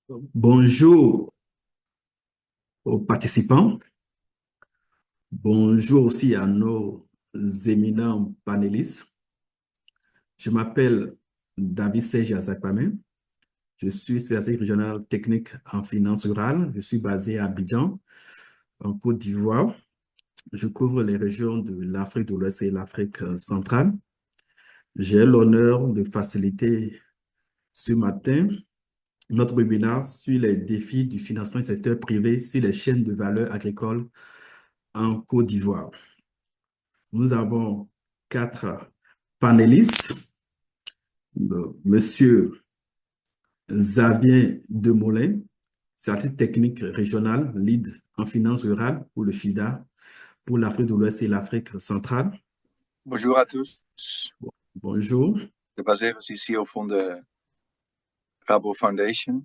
Bonjour aux participants, bonjour aussi à nos éminents panélistes. Je m'appelle David Serge Azakpame, je suis spécialiste régional technique en finance rurale. Je suis basé à Abidjan, en Côte d'Ivoire. Je couvre les régions de l'Afrique de l'Ouest et l'Afrique centrale. J'ai l'honneur de faciliter ce matin notre webinaire sur les défis du financement du secteur privé sur les chaînes de valeur agricole en Côte d'Ivoire. Nous avons quatre panélistes. Monsieur Xavier Demolin, statistique technique régional, lead en finance rurale pour le FIDA, pour l'Afrique de l'Ouest et l'Afrique centrale. Bonjour à tous. Bonjour. De baseren is CEO van de Rabo Foundation.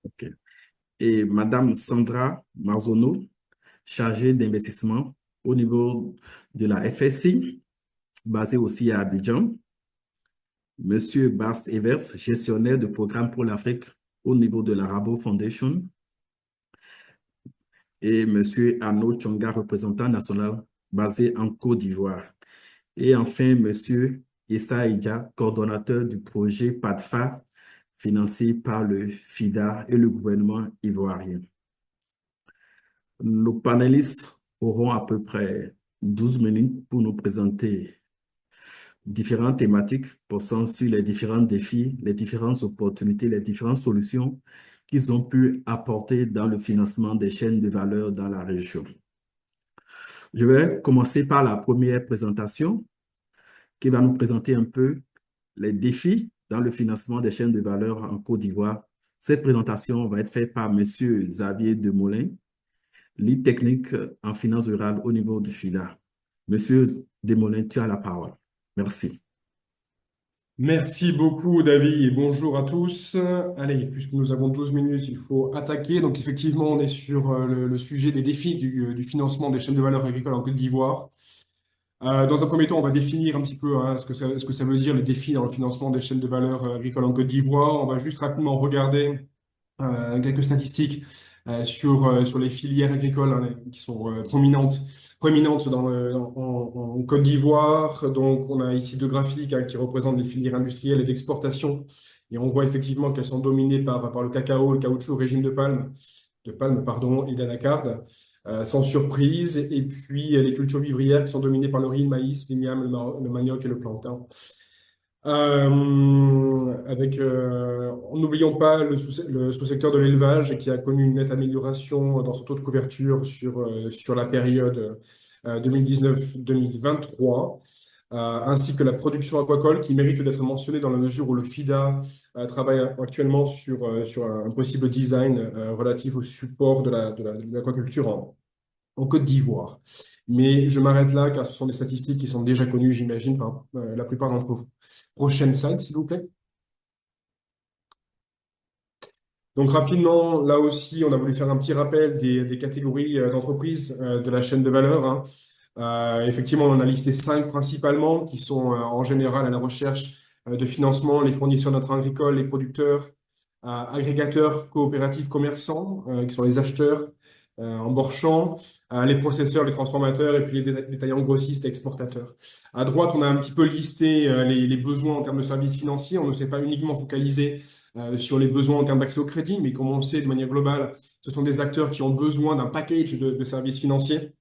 OK. Et Madame Sandra Marzono, chargée d'investissement au niveau de la FSI, basée aussi à Abidjan. Monsieur Bas Evers, gestionnaire de programme pour l'Afrique au niveau de la Rabo Foundation. Et Monsieur Arnaud Tchonga, représentant national basé en Côte d'Ivoire. Et enfin, Monsieur Issa Idja, coordonnateur du projet PADFA, financé par le FIDA et le gouvernement ivoirien. Nos panélistes auront à peu près 12 minutes pour nous présenter différentes thématiques portant sur les différents défis, les différentes opportunités, les différentes solutions qu'ils ont pu apporter dans le financement des chaînes de valeur dans la région. Je vais commencer par la première présentation qui va nous présenter un peu les défis dans le financement des chaînes de valeur en Côte d'Ivoire. Cette présentation va être faite par M. Xavier Demolin, lead technique en finance rurale au niveau du FIDA. Monsieur Demolin, tu as la parole. Merci. Merci beaucoup, David, et bonjour à tous. Allez, puisque nous avons 12 minutes, il faut attaquer. Donc, effectivement, on est sur le sujet des défis du financement des chaînes de valeur agricoles en Côte d'Ivoire. Dans un premier temps, on va définir un petit peu ce que ça veut dire les défis dans le financement des chaînes de valeur agricoles en Côte d'Ivoire. On va juste rapidement regarder quelques statistiques sur les filières agricoles hein, qui sont proéminentes en Côte d'Ivoire. Donc, on a ici deux graphiques hein, qui représentent les filières industrielles et d'exportation. Et on voit effectivement qu'elles sont dominées par le cacao, le caoutchouc, le régime de palme pardon, et d'anacarde, sans surprise. Et puis, les cultures vivrières qui sont dominées par le riz, le maïs, l'igname, le manioc et le plantain. En n'oublions pas le sous-secteur de l'élevage qui a connu une nette amélioration dans son taux de couverture sur la période 2019-2023, ainsi que la production aquacole qui mérite d'être mentionnée dans la mesure où le FIDA travaille actuellement sur un possible design relatif au support de l'aquaculture en Côte d'Ivoire. Mais je m'arrête là car ce sont des statistiques qui sont déjà connues, j'imagine, par la plupart d'entre vous. Prochaine slide, s'il vous plaît. Donc rapidement, là aussi, on a voulu faire un petit rappel des catégories d'entreprises de la chaîne de valeur. Hein. Effectivement, on en a listé 5 principalement qui sont en général à la recherche de financement, les fournisseurs d'intrants agricoles, les producteurs, agrégateurs, coopératifs, commerçants, qui sont les acheteurs, en Borchamp, les processeurs, les transformateurs et puis les détaillants grossistes et exportateurs. À droite, on a un petit peu listé les besoins en termes de services financiers. On ne s'est pas uniquement focalisé sur les besoins en termes d'accès au crédit, mais comme on le sait de manière globale, ce sont des acteurs qui ont besoin d'un package de services financiers,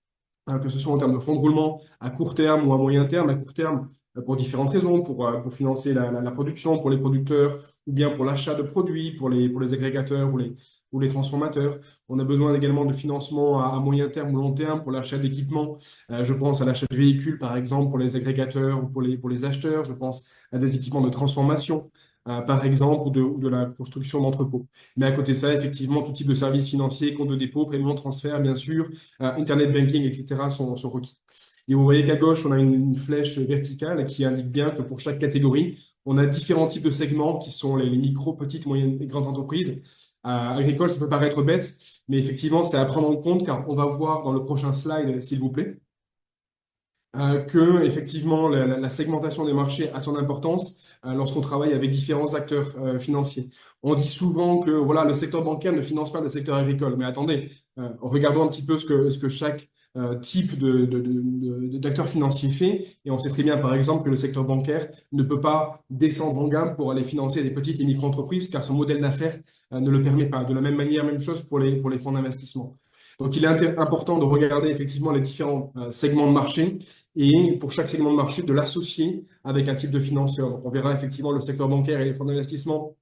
que ce soit en termes de fonds de roulement à court terme ou à moyen terme. À court terme, pour différentes raisons, pour financer la production, pour les producteurs, ou bien pour l'achat de produits, pour les agrégateurs ou les transformateurs. On a besoin également de financement à moyen terme ou long terme pour l'achat d'équipements. Je pense à l'achat de véhicules, par exemple, pour les agrégateurs ou pour les acheteurs. Je pense à des équipements de transformation, par exemple, ou de la construction d'entrepôts. Mais à côté de ça, effectivement, tout type de services financiers, compte de dépôt, paiement, transfert, bien sûr, Internet banking, etc., sont requis. Et vous voyez qu'à gauche, on a une flèche verticale qui indique bien que pour chaque catégorie, on a différents types de segments qui sont les micro, petites, moyennes et grandes entreprises. Agricole, ça peut paraître bête, mais effectivement, c'est à prendre en compte car on va voir dans le prochain slide, s'il vous plaît, que effectivement la segmentation des marchés a son importance lorsqu'on travaille avec différents acteurs financiers. On dit souvent que voilà, le secteur bancaire ne finance pas le secteur agricole. Mais attendez, regardons un petit peu ce que chaque type d'acteur financier fait. Et on sait très bien, par exemple, que le secteur bancaire ne peut pas descendre en gamme pour aller financer des petites et micro-entreprises, car son modèle d'affaires ne le permet pas. De la même manière, même chose pour les fonds d'investissement. Donc, il est important de regarder effectivement les différents segments de marché et pour chaque segment de marché, de l'associer avec un type de financeur. Donc, on verra effectivement le secteur bancaire et les fonds d'investissement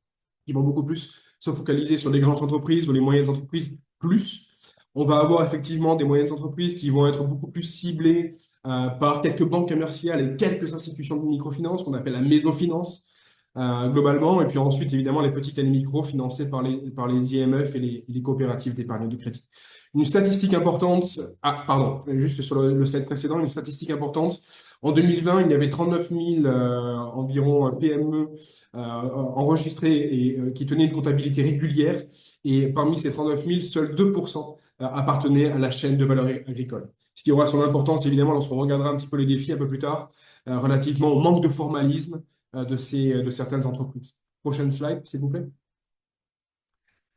qui vont beaucoup plus se focaliser sur les grandes entreprises ou les moyennes entreprises plus. On va avoir effectivement des moyennes entreprises qui vont être beaucoup plus ciblées par quelques banques commerciales et quelques institutions de microfinance qu'on appelle la mésofinance globalement. Et puis ensuite, évidemment, les petites et les micros financés par les IMF et les coopératives d'épargne de crédit. Une statistique importante, pardon, juste sur le slide précédent, une statistique importante. En 2020, il y avait 39 000 environ PME enregistrées et qui tenaient une comptabilité régulière. Et parmi ces 39 000, seuls 2% appartenaient à la chaîne de valeur agricole. Ce qui aura son importance, évidemment, lorsqu'on regardera un petit peu les défis un peu plus tard, relativement au manque de formalisme de certaines entreprises. Prochaine slide, s'il vous plaît.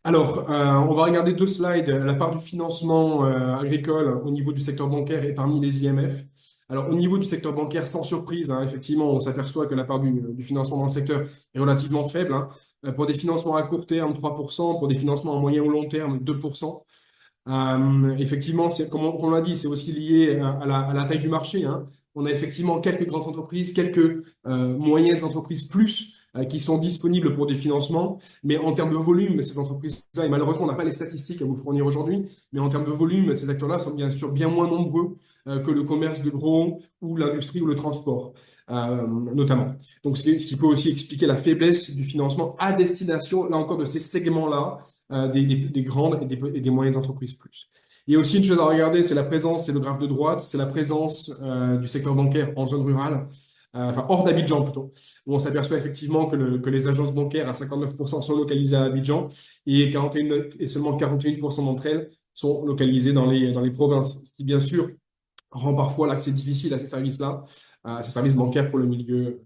Alors, on va regarder deux slides, la part du financement agricole au niveau du secteur bancaire et parmi les IMF. Alors, au niveau du secteur bancaire, sans surprise, hein, effectivement, on s'aperçoit que la part du financement dans le secteur est relativement faible. Hein. Pour des financements à court terme, 3%, pour des financements à moyen ou long terme, 2%. Effectivement, comme on l'a dit, c'est aussi lié à la taille du marché. Hein. On a effectivement quelques grandes entreprises, quelques moyennes entreprises plus qui sont disponibles pour des financements, mais en termes de volume, ces entreprises-là, et malheureusement, on n'a pas les statistiques à vous fournir aujourd'hui, mais en termes de volume, ces acteurs-là sont bien sûr bien moins nombreux que le commerce de gros ou l'industrie ou le transport, notamment. Donc, ce qui peut aussi expliquer la faiblesse du financement à destination, là encore, de ces segments-là, des grandes et des moyennes entreprises plus. Il y a aussi une chose à regarder, c'est la présence, c'est le graphe de droite, c'est la présence du secteur bancaire en zone rurale, enfin hors d'Abidjan plutôt, où on s'aperçoit effectivement que les agences bancaires à 59% sont localisées à Abidjan et seulement 41% d'entre elles sont localisées dans les provinces, ce qui bien sûr rend parfois l'accès difficile à ces services-là, ces services bancaires pour le milieu,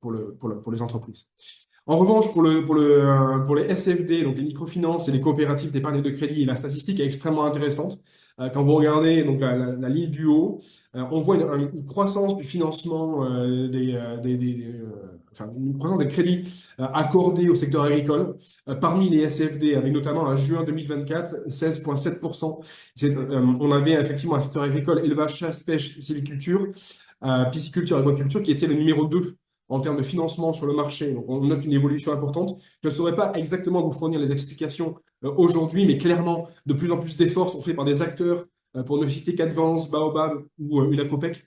pour les entreprises. En revanche, pour les SFD, donc les microfinances et les coopératives d'épargne de crédit, la statistique est extrêmement intéressante. Quand vous regardez donc, la ligne du haut, on voit une croissance du financement, enfin, une croissance des crédits accordés au secteur agricole parmi les SFD, avec notamment en juin 2024, 16,7%. On avait effectivement un secteur agricole, élevage, chasse, pêche, sylviculture, pisciculture, aquaculture, qui était le numéro 2 en termes de financement sur le marché. Donc, on note une évolution importante. Je ne saurais pas exactement vous fournir les explications aujourd'hui, mais clairement, de plus en plus d'efforts sont faits par des acteurs, pour ne citer qu'Advance, Baobab ou Unacopec,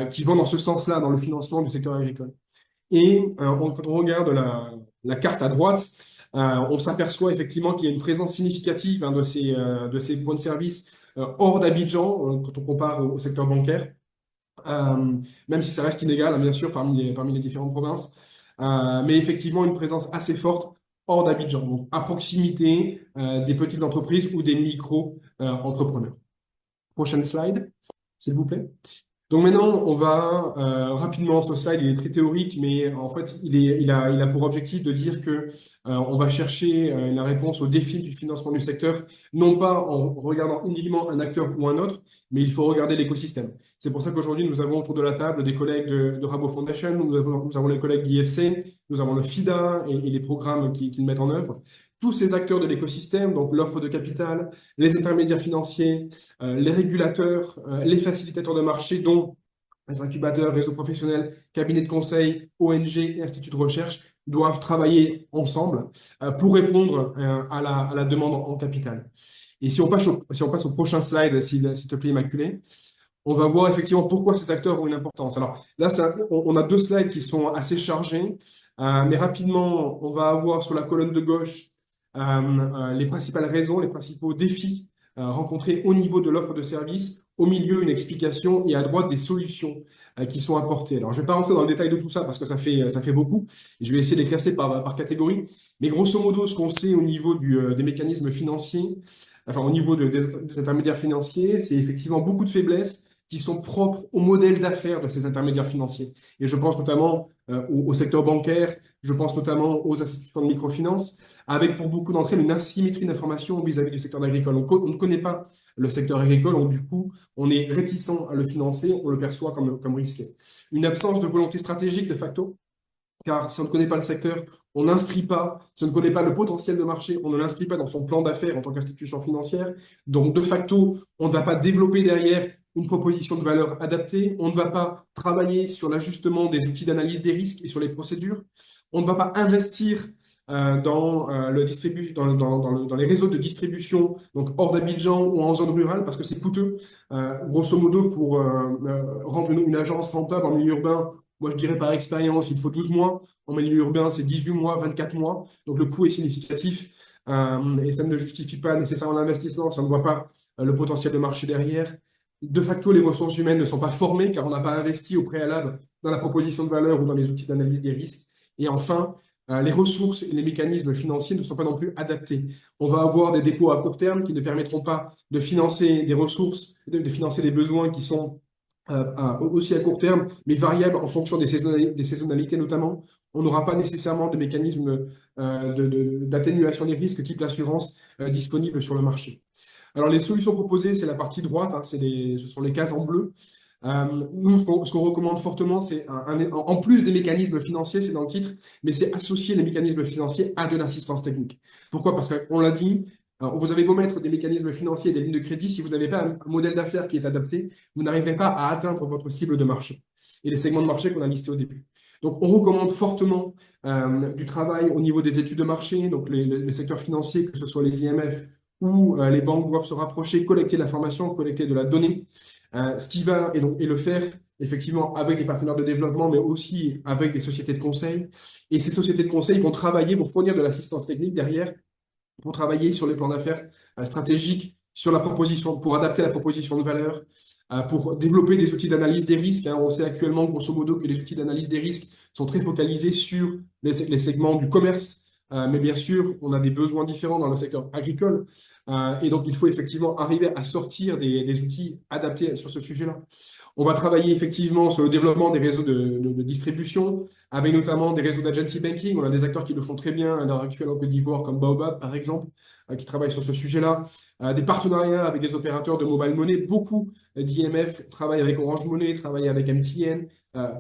qui vont dans ce sens-là, dans le financement du secteur agricole. Et quand on regarde la carte à droite, on s'aperçoit effectivement qu'il y a une présence significative de ces points de service hors d'Abidjan, quand on compare au secteur bancaire. Même si ça reste inégal, hein, bien sûr, parmi les différentes provinces. Mais effectivement, une présence assez forte hors d'Abidjan, donc à proximité des petites entreprises ou des micro-entrepreneurs. Prochaine slide, s'il vous plaît. Donc maintenant, on va rapidement, ce slide, il est très théorique, mais en fait, il a pour objectif de dire que on va chercher la réponse aux défis du financement du secteur, non pas en regardant uniquement un acteur ou un autre, mais il faut regarder l'écosystème. C'est pour ça qu'aujourd'hui, nous avons autour de la table des collègues de Rabo Foundation, nous avons les collègues d'IFC, nous avons le FIDA et les programmes qu'ils mettent en œuvre. Tous ces acteurs de l'écosystème, donc l'offre de capital, les intermédiaires financiers, les régulateurs, les facilitateurs de marché, dont les incubateurs, réseaux professionnels, cabinets de conseil, ONG et instituts de recherche, doivent travailler ensemble pour répondre à la demande en capital. Et si on passe au prochain slide, s'il te plaît, Immaculé, on va voir effectivement pourquoi ces acteurs ont une importance. Alors là, on a deux slides qui sont assez chargés, mais rapidement, on va avoir sur la colonne de gauche les principales raisons, les principaux défis rencontrés au niveau de l'offre de services, au milieu une explication et à droite des solutions qui sont apportées. Alors je ne vais pas rentrer dans le détail de tout ça parce que ça fait beaucoup. Je vais essayer de les classer par catégorie. Mais grosso modo, ce qu'on sait au niveau des mécanismes financiers, enfin au niveau des intermédiaires financiers, c'est effectivement beaucoup de faiblesses qui sont propres au modèle d'affaires de ces intermédiaires financiers. Et je pense notamment au secteur bancaire, je pense notamment aux institutions de microfinance, avec pour beaucoup d'entre elles une asymétrie d'information vis-à-vis du secteur agricole. On ne connaît pas le secteur agricole, donc du coup, on est réticent à le financer, on le perçoit comme risqué. Une absence de volonté stratégique de facto, car si on ne connaît pas le secteur, on n'inscrit pas, si on ne connaît pas le potentiel de marché, on ne l'inscrit pas dans son plan d'affaires en tant qu'institution financière. Donc, de facto, on ne va pas développer derrière une proposition de valeur adaptée, on ne va pas travailler sur l'ajustement des outils d'analyse des risques et sur les procédures, on ne va pas investir dans les réseaux de distribution, donc hors d'Abidjan ou en zone rurale, parce que c'est coûteux. Grosso modo, pour rendre une agence rentable en milieu urbain, moi, je dirais par expérience, il faut 12 mois. En milieu urbain, c'est 18 mois, 24 mois. Donc, le coût est significatif et ça ne justifie pas nécessairement l'investissement. Ça ne voit pas le potentiel de marché derrière. De facto, les ressources humaines ne sont pas formées car on n'a pas investi au préalable dans la proposition de valeur ou dans les outils d'analyse des risques. Et enfin, les ressources et les mécanismes financiers ne sont pas non plus adaptés. On va avoir des dépôts à court terme qui ne permettront pas de financer des ressources, de financer des besoins qui sont aussi à court terme, mais variables en fonction des saisonnalités notamment. On n'aura pas nécessairement de mécanismes d'atténuation des risques type l'assurance disponibles sur le marché. Alors les solutions proposées, c'est la partie droite, hein, ce sont les cases en bleu. Nous, ce qu'on recommande fortement, c'est en plus des mécanismes financiers, c'est dans le titre, mais c'est associer les mécanismes financiers à de l'assistance technique. Pourquoi? Parce qu'on l'a dit, vous avez beau mettre des mécanismes financiers et des lignes de crédit, si vous n'avez pas un modèle d'affaires qui est adapté, vous n'arriverez pas à atteindre votre cible de marché et les segments de marché qu'on a listés au début. Donc, on recommande fortement du travail au niveau des études de marché, donc les secteurs financiers, que ce soit les IMF ou les banques doivent se rapprocher, collecter l'information, collecter de la donnée, et le faire effectivement avec des partenaires de développement, mais aussi avec des sociétés de conseil. Et ces sociétés de conseil vont travailler pour fournir de l'assistance technique derrière, pour travailler sur les plans d'affaires stratégiques, sur la proposition, pour adapter la proposition de valeur, pour développer des outils d'analyse des risques. On sait actuellement, grosso modo, que les outils d'analyse des risques sont très focalisés sur les segments du commerce. Mais bien sûr, on a des besoins différents dans le secteur agricole. Et donc, il faut effectivement arriver à sortir des outils adaptés sur ce sujet-là. On va travailler effectivement sur le développement des réseaux de distribution, avec notamment des réseaux d'agency banking. On a des acteurs qui le font très bien à l'heure actuelle en Côte d'Ivoire, comme Baobab, par exemple, qui travaillent sur ce sujet-là. Des partenariats avec des opérateurs de mobile money. Beaucoup d'IMF travaillent avec Orange Money, travaillent avec MTN,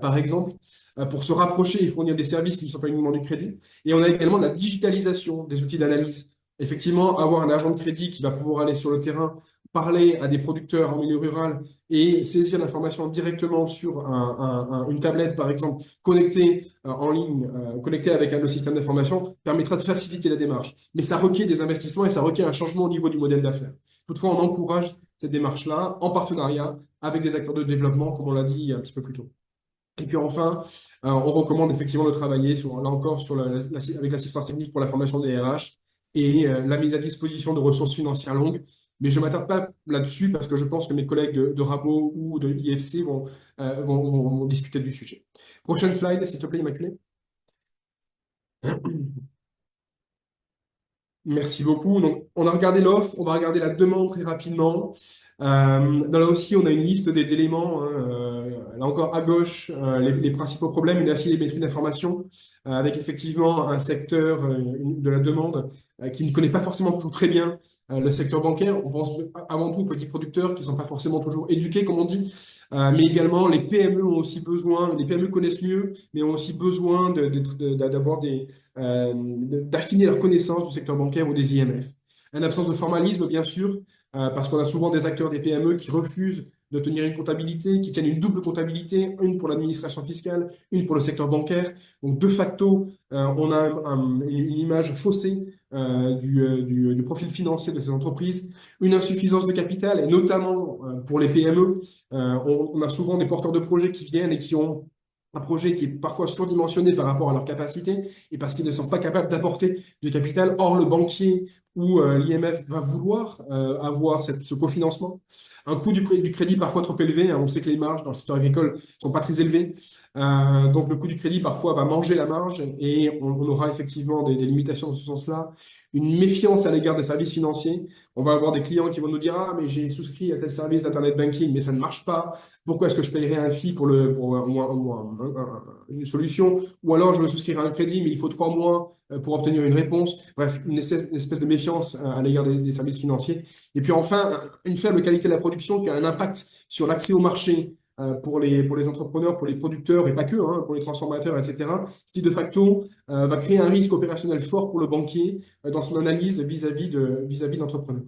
par exemple, pour se rapprocher et fournir des services qui ne sont pas uniquement du crédit. Et on a également la digitalisation des outils d'analyse. Effectivement, avoir un agent de crédit qui va pouvoir aller sur le terrain, parler à des producteurs en milieu rural et saisir l'information directement sur une tablette, par exemple, connectée en ligne, connectée avec le système d'information, permettra de faciliter la démarche. Mais ça requiert des investissements et ça requiert un changement au niveau du modèle d'affaires. Toutefois, on encourage cette démarche-là en partenariat avec des acteurs de développement, comme on l'a dit un petit peu plus tôt. Et puis enfin, on recommande effectivement de travailler là encore avec l'assistance technique pour la formation des RH et la mise à disposition de ressources financières longues. Mais je ne m'attarde pas là-dessus parce que je pense que mes collègues de Rabo ou de IFC vont discuter du sujet. Prochaine slide, s'il te plaît, Immaculée. Merci beaucoup. Donc, on a regardé l'offre, on va regarder la demande très rapidement. Là aussi, on a une liste d'éléments. Là encore, à gauche, les principaux problèmes, une asymétrie d'information, avec effectivement un secteur de la demande qui ne connaît pas forcément toujours très bien le secteur bancaire. On pense avant tout aux petits producteurs qui ne sont pas forcément toujours éduqués, comme on dit, mais également les PME ont aussi besoin, les PME connaissent mieux, mais ont aussi besoin d'affiner leur connaissance du secteur bancaire ou des IMF. Une absence de formalisme, bien sûr, parce qu'on a souvent des acteurs des PME qui refusent de tenir une comptabilité, qui tiennent une double comptabilité, une pour l'administration fiscale, une pour le secteur bancaire. Donc, de facto, on a une image faussée du profil financier de ces entreprises, une insuffisance de capital, et notamment pour les PME, on a souvent des porteurs de projets qui viennent et qui ont un projet qui est parfois surdimensionné par rapport à leur capacité et parce qu'ils ne sont pas capables d'apporter du capital. Or, le banquier où l'IMF va vouloir avoir ce cofinancement. Un coût du crédit parfois trop élevé, hein. On sait que les marges dans le secteur agricole ne sont pas très élevées. Donc le coût du crédit parfois va manger la marge et on aura effectivement des limitations dans ce sens-là. Une méfiance à l'égard des services financiers. On va avoir des clients qui vont nous dire, ah, mais j'ai souscrit à tel service d'Internet banking, mais ça ne marche pas. Pourquoi est-ce que je paierais un fee pour une solution? Ou alors je veux souscrire à un crédit, mais il faut 3 mois pour obtenir une réponse. Bref, une espèce de méfiance à l'égard des services financiers. Et puis enfin, une faible qualité de la production qui a un impact sur l'accès au marché pour les entrepreneurs, pour les producteurs et pas que, hein, pour les transformateurs, etc. Ce qui de facto va créer un risque opérationnel fort pour le banquier dans son analyse vis-à-vis de l'entrepreneur.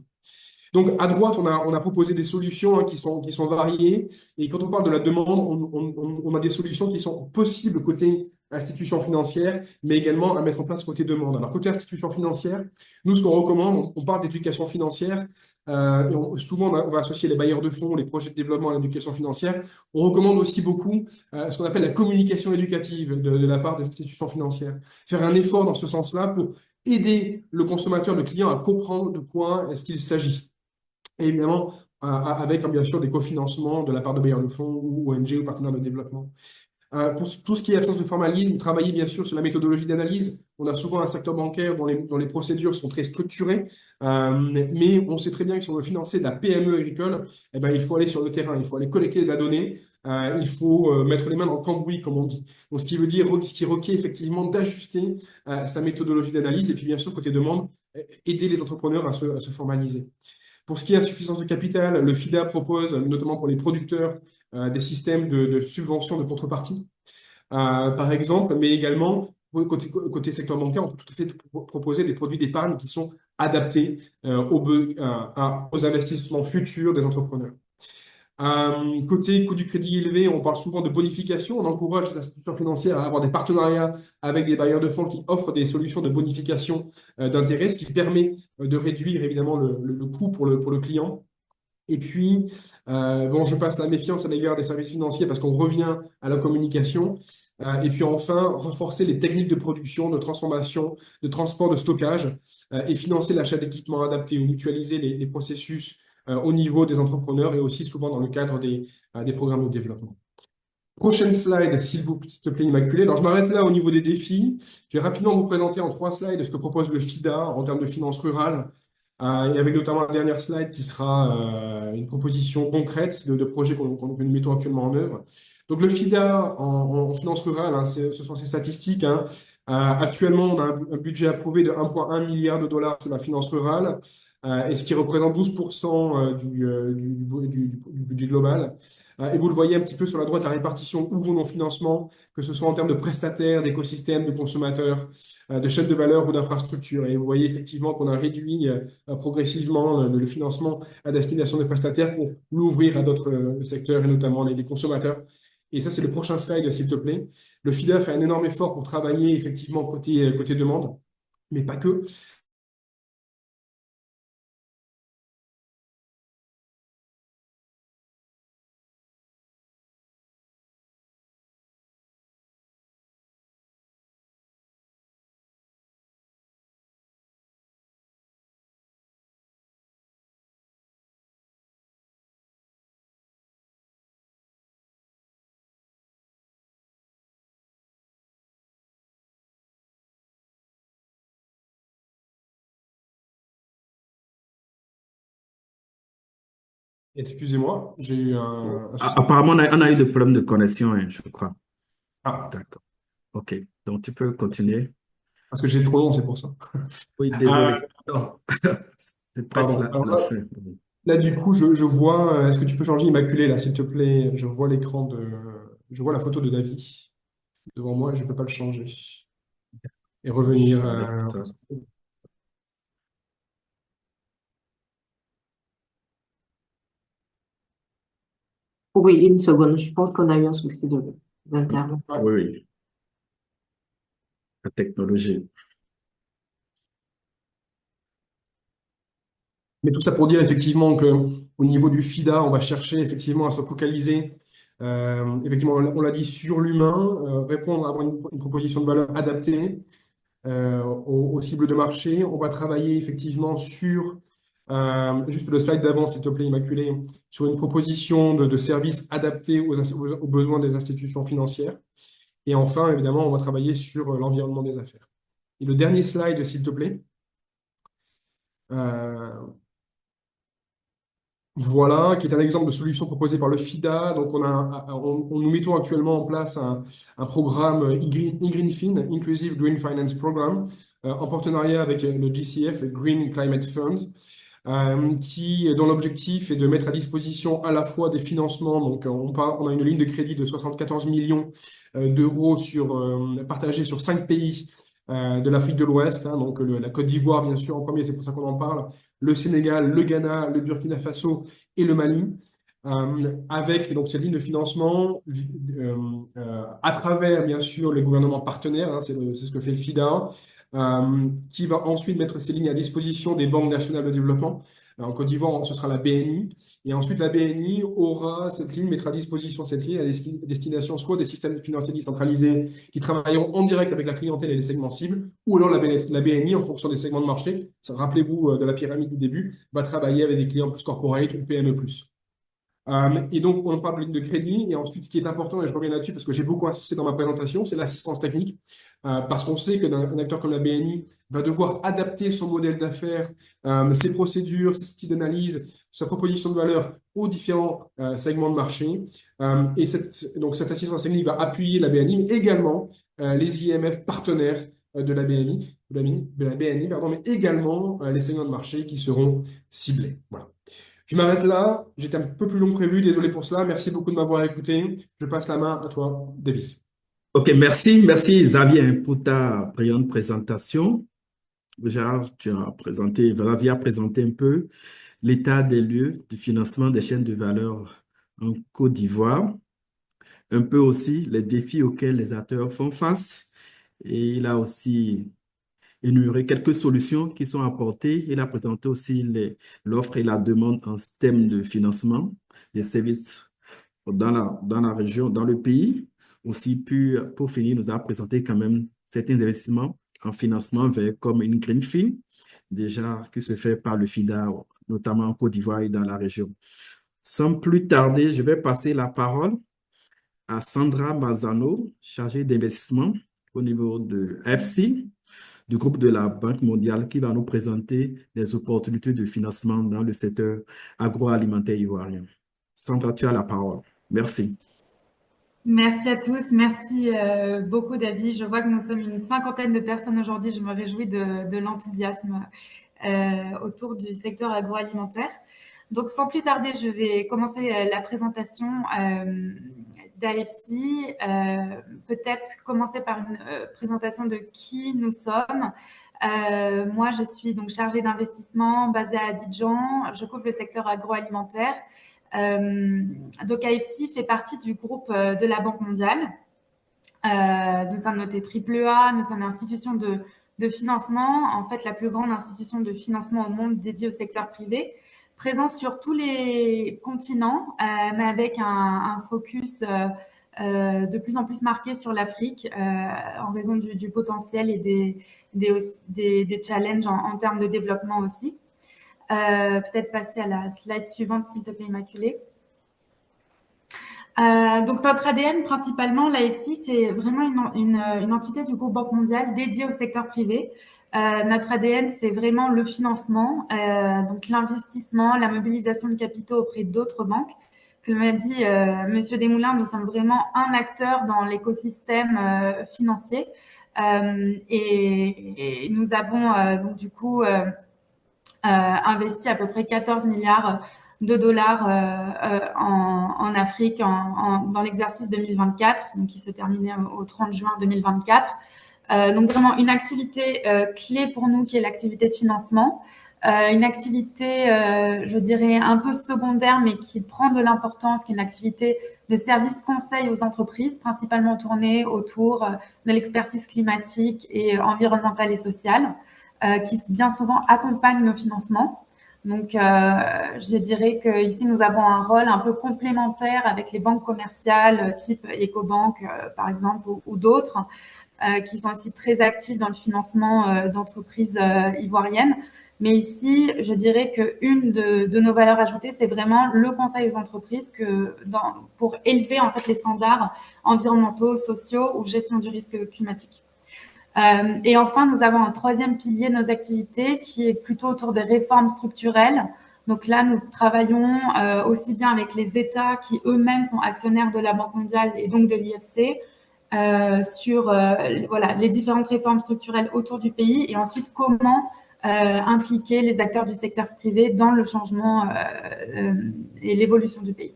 Donc, à droite, on a proposé des solutions, hein, qui sont variées. Et quand on parle de la demande, on a des solutions qui sont possibles côté institution financière, mais également à mettre en place côté demande. Alors, côté institution financière, nous, ce qu'on recommande, on parle d'éducation financière. Et souvent, on va associer les bailleurs de fonds, les projets de développement à l'éducation financière. On recommande aussi beaucoup ce qu'on appelle la communication éducative de la part des institutions financières. Faire un effort dans ce sens-là pour aider le consommateur, le client à comprendre de quoi est-ce qu'il s'agit. Et évidemment, avec bien sûr des cofinancements de la part de bailleurs de fonds ou ONG ou partenaires de développement. Pour tout ce qui est absence de formalisme, travailler bien sûr sur la méthodologie d'analyse. On a souvent un secteur bancaire dont les procédures sont très structurées, mais on sait très bien que si on veut financer de la PME agricole, eh ben, il faut aller sur le terrain, il faut aller collecter de la donnée, il faut mettre les mains dans le cambouis, comme on dit. Donc, ce qui requiert effectivement d'ajuster sa méthodologie d'analyse et puis bien sûr, côté demande, aider les entrepreneurs à se formaliser. Pour ce qui est insuffisance de capital, le FIDA propose, notamment pour les producteurs, des systèmes de subvention de contrepartie, par exemple, mais également, côté secteur bancaire, on peut tout à fait proposer des produits d'épargne qui sont adaptés aux investissements futurs des entrepreneurs. Côté coût du crédit élevé, on parle souvent de bonification. On encourage les institutions financières à avoir des partenariats avec des bailleurs de fonds qui offrent des solutions de bonification d'intérêt, ce qui permet de réduire évidemment le coût pour le client. Et puis, bon, je passe la méfiance à l'égard des services financiers parce qu'on revient à la communication. Et puis enfin, renforcer les techniques de production, de transformation, de transport, de stockage et financer l'achat d'équipements adaptés ou mutualiser les processus au niveau des entrepreneurs et aussi souvent dans le cadre des programmes de développement. Prochaine slide, s'il te plaît, Immaculée. Alors, je m'arrête là au niveau des défis. Je vais rapidement vous présenter en 3 slides ce que propose le FIDA en termes de finances rurales. Et avec notamment la dernière slide qui sera une proposition concrète de projet que nous mettons actuellement en œuvre. Donc le FIDA en finances rurales, hein, ce sont ces statistiques, hein. Actuellement, on a un budget approuvé de 1,1 milliard de dollars sur la finance rurale, et ce qui représente 12% du budget global. Et vous le voyez un petit peu sur la droite, la répartition où vont nos financements, que ce soit en termes de prestataires, d'écosystèmes, de consommateurs, de chaînes de valeur ou d'infrastructures. Et vous voyez effectivement qu'on a réduit progressivement le financement à destination des prestataires pour l'ouvrir à d'autres secteurs et notamment les consommateurs. Et ça, c'est le prochain slide, s'il te plaît. Le FIDA fait un énorme effort pour travailler effectivement côté demande, mais pas que. Excusez-moi, j'ai eu un souci. Apparemment, on a eu des problèmes de connexion, hein, je crois. Ah, D'accord. OK. Donc, tu peux continuer. parce que j'ai trop long, c'est pour ça. Oui, Ah, désolé. Non, c'est presque pardon. Alors la là, fin. là, du coup, je vois, est-ce que tu peux changer Immaculée, là, s'il te plaît? Je vois je vois la photo de David devant moi et je ne peux pas le changer. Et revenir. Adapteur. Oui, une seconde. Je pense qu'on a eu un souci d'internet. Ouais. Oui, oui. La technologie. Mais tout ça pour dire effectivement que au niveau du FIDA, on va chercher effectivement à se focaliser, effectivement, on l'a dit, sur l'humain, répondre à avoir une proposition de valeur adaptée, aux cibles de marché. On va travailler effectivement sur, juste le slide d'avant, s'il te plaît, Immaculé, sur une proposition de services adaptés aux besoins des institutions financières. Et enfin, évidemment, on va travailler sur l'environnement des affaires. Et le dernier slide, s'il te plaît. Voilà, qui est un exemple de solution proposée par le FIDA. Donc, nous mettons actuellement en place un programme IGREENFIN, Inclusive Green Finance Program, en partenariat avec le GCF, Green Climate Fund, dont l'objectif est de mettre à disposition à la fois des financements. Donc, on a une ligne de crédit de 74 millions d'euros partagée sur 5 pays de l'Afrique de l'Ouest, hein, donc la Côte d'Ivoire, bien sûr, en premier, c'est pour ça qu'on en parle, le Sénégal, le Ghana, le Burkina Faso et le Mali, avec donc cette ligne de financement à travers, bien sûr, les gouvernements partenaires, hein, c'est ce que fait le FIDA, qui va ensuite mettre ces lignes à disposition des banques nationales de développement. En Côte d'Ivoire, ce sera la BNI. Et ensuite, la BNI mettra à disposition cette ligne à destination soit des systèmes financiers décentralisés qui travailleront en direct avec la clientèle et les segments cibles, ou alors la BNI, en fonction des segments de marché, rappelez-vous de la pyramide du début, va travailler avec des clients plus corporate ou PME+. Et donc, on parle de ligne de crédit. Et ensuite, ce qui est important, et je reviens là-dessus parce que j'ai beaucoup insisté dans ma présentation, c'est l'assistance technique. Parce qu'on sait qu'un acteur comme la BNI va devoir adapter son modèle d'affaires, ses procédures, ses outils d'analyse, sa proposition de valeur aux différents segments de marché. Et donc, cette assistance technique va appuyer la BNI, mais également les IMF partenaires de la BNI, pardon, mais également les segments de marché qui seront ciblés. Voilà. Je m'arrête là. J'étais un peu plus long que prévu. Désolé pour cela. Merci beaucoup de m'avoir écouté. Je passe la main à toi, David. Ok, merci Xavier pour ta brillante présentation. Déjà, Xavier a présenté un peu l'état des lieux du financement des chaînes de valeur en Côte d'Ivoire, un peu aussi les défis auxquels les acteurs font face. Et il a aussi énuméré quelques solutions qui sont apportées. Il a présenté aussi l'offre et la demande en termes de financement des services dans la région, dans le pays. Aussi, puis, pour finir, nous a présenté quand même certains investissements en financement comme une Greenfield, déjà qui se fait par le FIDA, notamment en Côte d'Ivoire et dans la région. Sans plus tarder, je vais passer la parole à Sandra Mazzano, chargée d'investissement au niveau de FC, du groupe de la Banque mondiale, qui va nous présenter les opportunités de financement dans le secteur agroalimentaire ivoirien. Sandra, tu as la parole. Merci. Merci à tous. Merci beaucoup, David. Je vois que nous sommes une cinquantaine de personnes aujourd'hui. Je me réjouis de l'enthousiasme autour du secteur agroalimentaire. Donc, sans plus tarder, je vais commencer la présentation d'AFC. Peut-être commencer par une présentation de qui nous sommes. Moi, je suis donc chargée d'investissement basée à Abidjan. Je couvre le secteur agroalimentaire. Donc, AFC fait partie du groupe de la Banque mondiale. Nous sommes notés AAA, nous sommes une institution de financement, en fait la plus grande institution de financement au monde dédiée au secteur privé, présente sur tous les continents, mais avec un focus de plus en plus marqué sur l'Afrique en raison du potentiel et des challenges en termes de développement aussi. Peut-être passer à la slide suivante, s'il te plaît, Immaculée. Donc, notre ADN, principalement, l'AFC, c'est vraiment une entité du groupe Banque mondiale dédiée au secteur privé. Notre ADN, c'est vraiment le financement, donc l'investissement, la mobilisation de capitaux auprès d'autres banques. Comme l'a dit Monsieur Desmoulins, nous sommes vraiment un acteur dans l'écosystème financier. Et nous avons donc du coup investi à peu près 14 milliards de dollars en Afrique dans l'exercice 2024, donc qui se terminait au 30 juin 2024. Donc vraiment une activité clé pour nous qui est l'activité de financement. Une activité, je dirais, un peu secondaire, mais qui prend de l'importance, qui est une activité de service conseil aux entreprises, principalement tournée autour de l'expertise climatique et environnementale et sociale, qui bien souvent accompagne nos financements. Donc, je dirais qu'ici, nous avons un rôle un peu complémentaire avec les banques commerciales, type Ecobank, par exemple, ou d'autres, qui sont aussi très actifs dans le financement d'entreprises ivoiriennes. Mais ici, je dirais qu'une de nos valeurs ajoutées, c'est vraiment le conseil aux entreprises pour élever en fait les standards environnementaux, sociaux ou gestion du risque climatique. Et enfin, nous avons un troisième pilier de nos activités qui est plutôt autour des réformes structurelles. Donc là, nous travaillons aussi bien avec les États qui eux-mêmes sont actionnaires de la Banque mondiale et donc de l'IFC sur voilà, les différentes réformes structurelles autour du pays et ensuite comment impliquer les acteurs du secteur privé dans le changement et l'évolution du pays.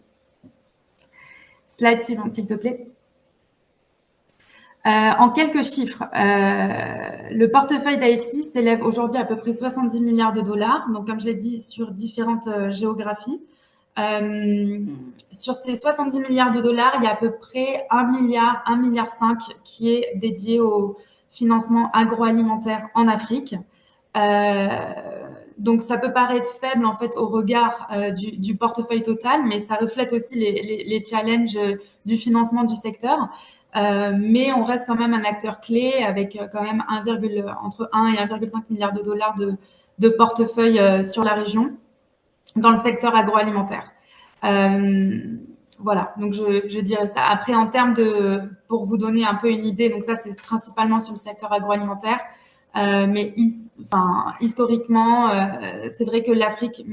Slide suivante, s'il te plaît. En quelques chiffres, le portefeuille d'AFC s'élève aujourd'hui à peu près 70 milliards de dollars, donc comme je l'ai dit, sur différentes géographies. Sur ces 70 milliards de dollars, il y a à peu près 1 milliard, 1,5 milliard qui est dédié au financement agroalimentaire en Afrique. Donc, ça peut paraître faible en fait au regard du portefeuille total, mais ça reflète aussi les challenges du financement du secteur. Mais on reste quand même un acteur clé avec quand même entre 1 et 1,5 milliard de dollars de portefeuille sur la région dans le secteur agroalimentaire. Voilà, donc je dirais ça. Après, en termes pour vous donner un peu une idée, donc ça c'est principalement sur le secteur agroalimentaire, mais historiquement, c'est vrai que l'Afrique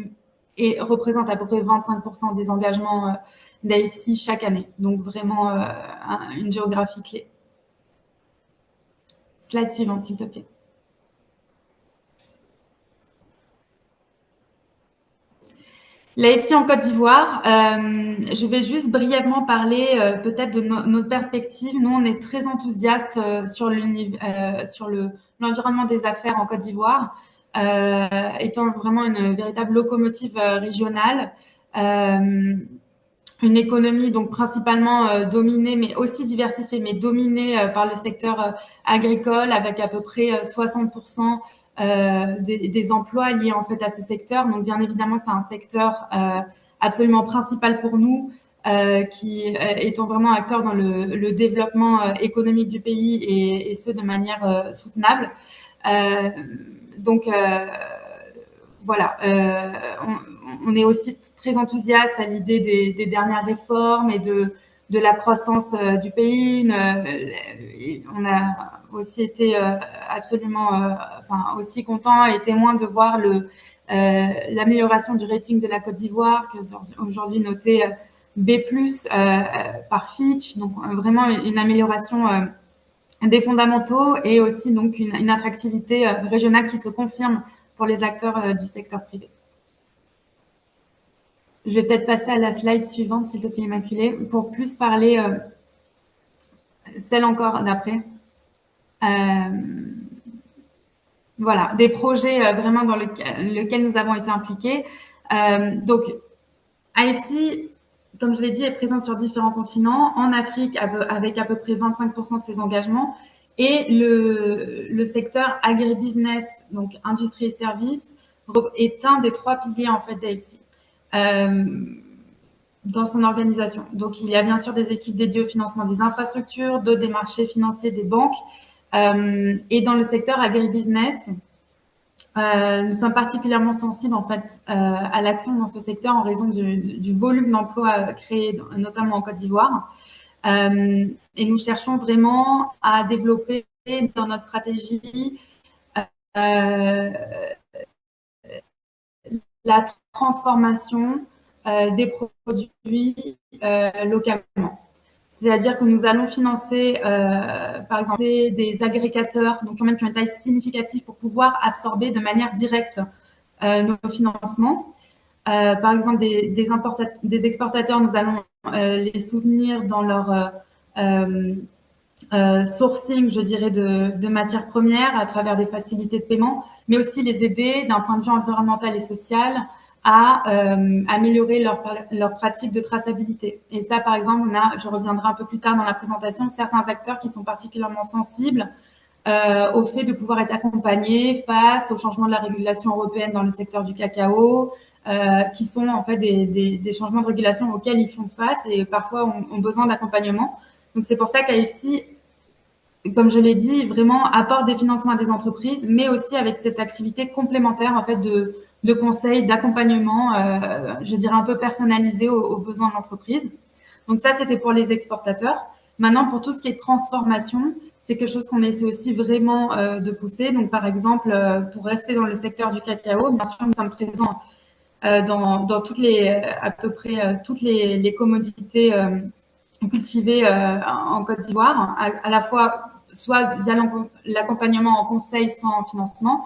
représente à peu près 25% des engagements d'AFC chaque année. Donc vraiment une géographie clé. Slide suivante, s'il te plaît. L'AFC en Côte d'Ivoire, je vais juste brièvement parler peut-être de notre perspective. Nous, on est très enthousiastes sur l'environnement des affaires en Côte d'Ivoire, étant vraiment une véritable locomotive régionale. Une économie donc principalement dominée, mais aussi diversifiée, mais dominée par le secteur agricole, avec à peu près 60% des emplois liés en fait à ce secteur. Donc bien évidemment, c'est un secteur absolument principal pour nous, qui étant vraiment acteur dans le développement économique du pays et ce de manière soutenable. Donc voilà, on est aussi très enthousiaste à l'idée des dernières réformes et de la croissance du pays. On a aussi été absolument, aussi content et témoin de voir l'amélioration du rating de la Côte d'Ivoire, qui est aujourd'hui noté B+ par Fitch. Donc vraiment une amélioration des fondamentaux et aussi donc une attractivité régionale qui se confirme pour les acteurs du secteur privé. Je vais peut-être passer à la slide suivante, s'il te plaît, Immaculée, pour plus parler, celle encore d'après. Voilà, des projets vraiment dans lesquels nous avons été impliqués. Donc, AFC, comme je l'ai dit, est présent sur différents continents, en Afrique avec à peu près 25% de ses engagements, et le secteur agribusiness, donc industrie et services, est un des 3 piliers en fait d'AFC dans son organisation. Donc, il y a bien sûr des équipes dédiées au financement des infrastructures, d'autres des marchés financiers, des banques, et dans le secteur agribusiness, nous sommes particulièrement sensibles en fait à l'action dans ce secteur en raison du volume d'emplois créés, notamment en Côte d'Ivoire. Et nous cherchons vraiment à développer dans notre stratégie la transformation des produits localement. C'est-à-dire que nous allons financer, par exemple, des agrégateurs, donc quand même qui ont une taille significative pour pouvoir absorber de manière directe nos financements. Par exemple, des exportateurs, nous allons les soutenir dans leur sourcing, je dirais, de matières premières à travers des facilités de paiement, mais aussi les aider d'un point de vue environnemental et social à améliorer leur pratique de traçabilité. Et ça, par exemple, je reviendrai un peu plus tard dans la présentation, certains acteurs qui sont particulièrement sensibles au fait de pouvoir être accompagnés face au changement de la régulation européenne dans le secteur du cacao, qui sont en fait des changements de régulation auxquels ils font face et parfois ont besoin d'accompagnement. Donc, c'est pour ça qu'AFC comme je l'ai dit, vraiment apporte des financements à des entreprises, mais aussi avec cette activité complémentaire en fait de conseil, d'accompagnement, je dirais un peu personnalisé aux besoins de l'entreprise. Donc ça, c'était pour les exportateurs. Maintenant, pour tout ce qui est transformation, c'est quelque chose qu'on essaie aussi vraiment de pousser. Donc par exemple, pour rester dans le secteur du cacao, bien sûr, nous sommes présents dans toutes à peu près toutes les commodités cultivées en Côte d'Ivoire, à la fois soit via l'accompagnement en conseil, soit en financement.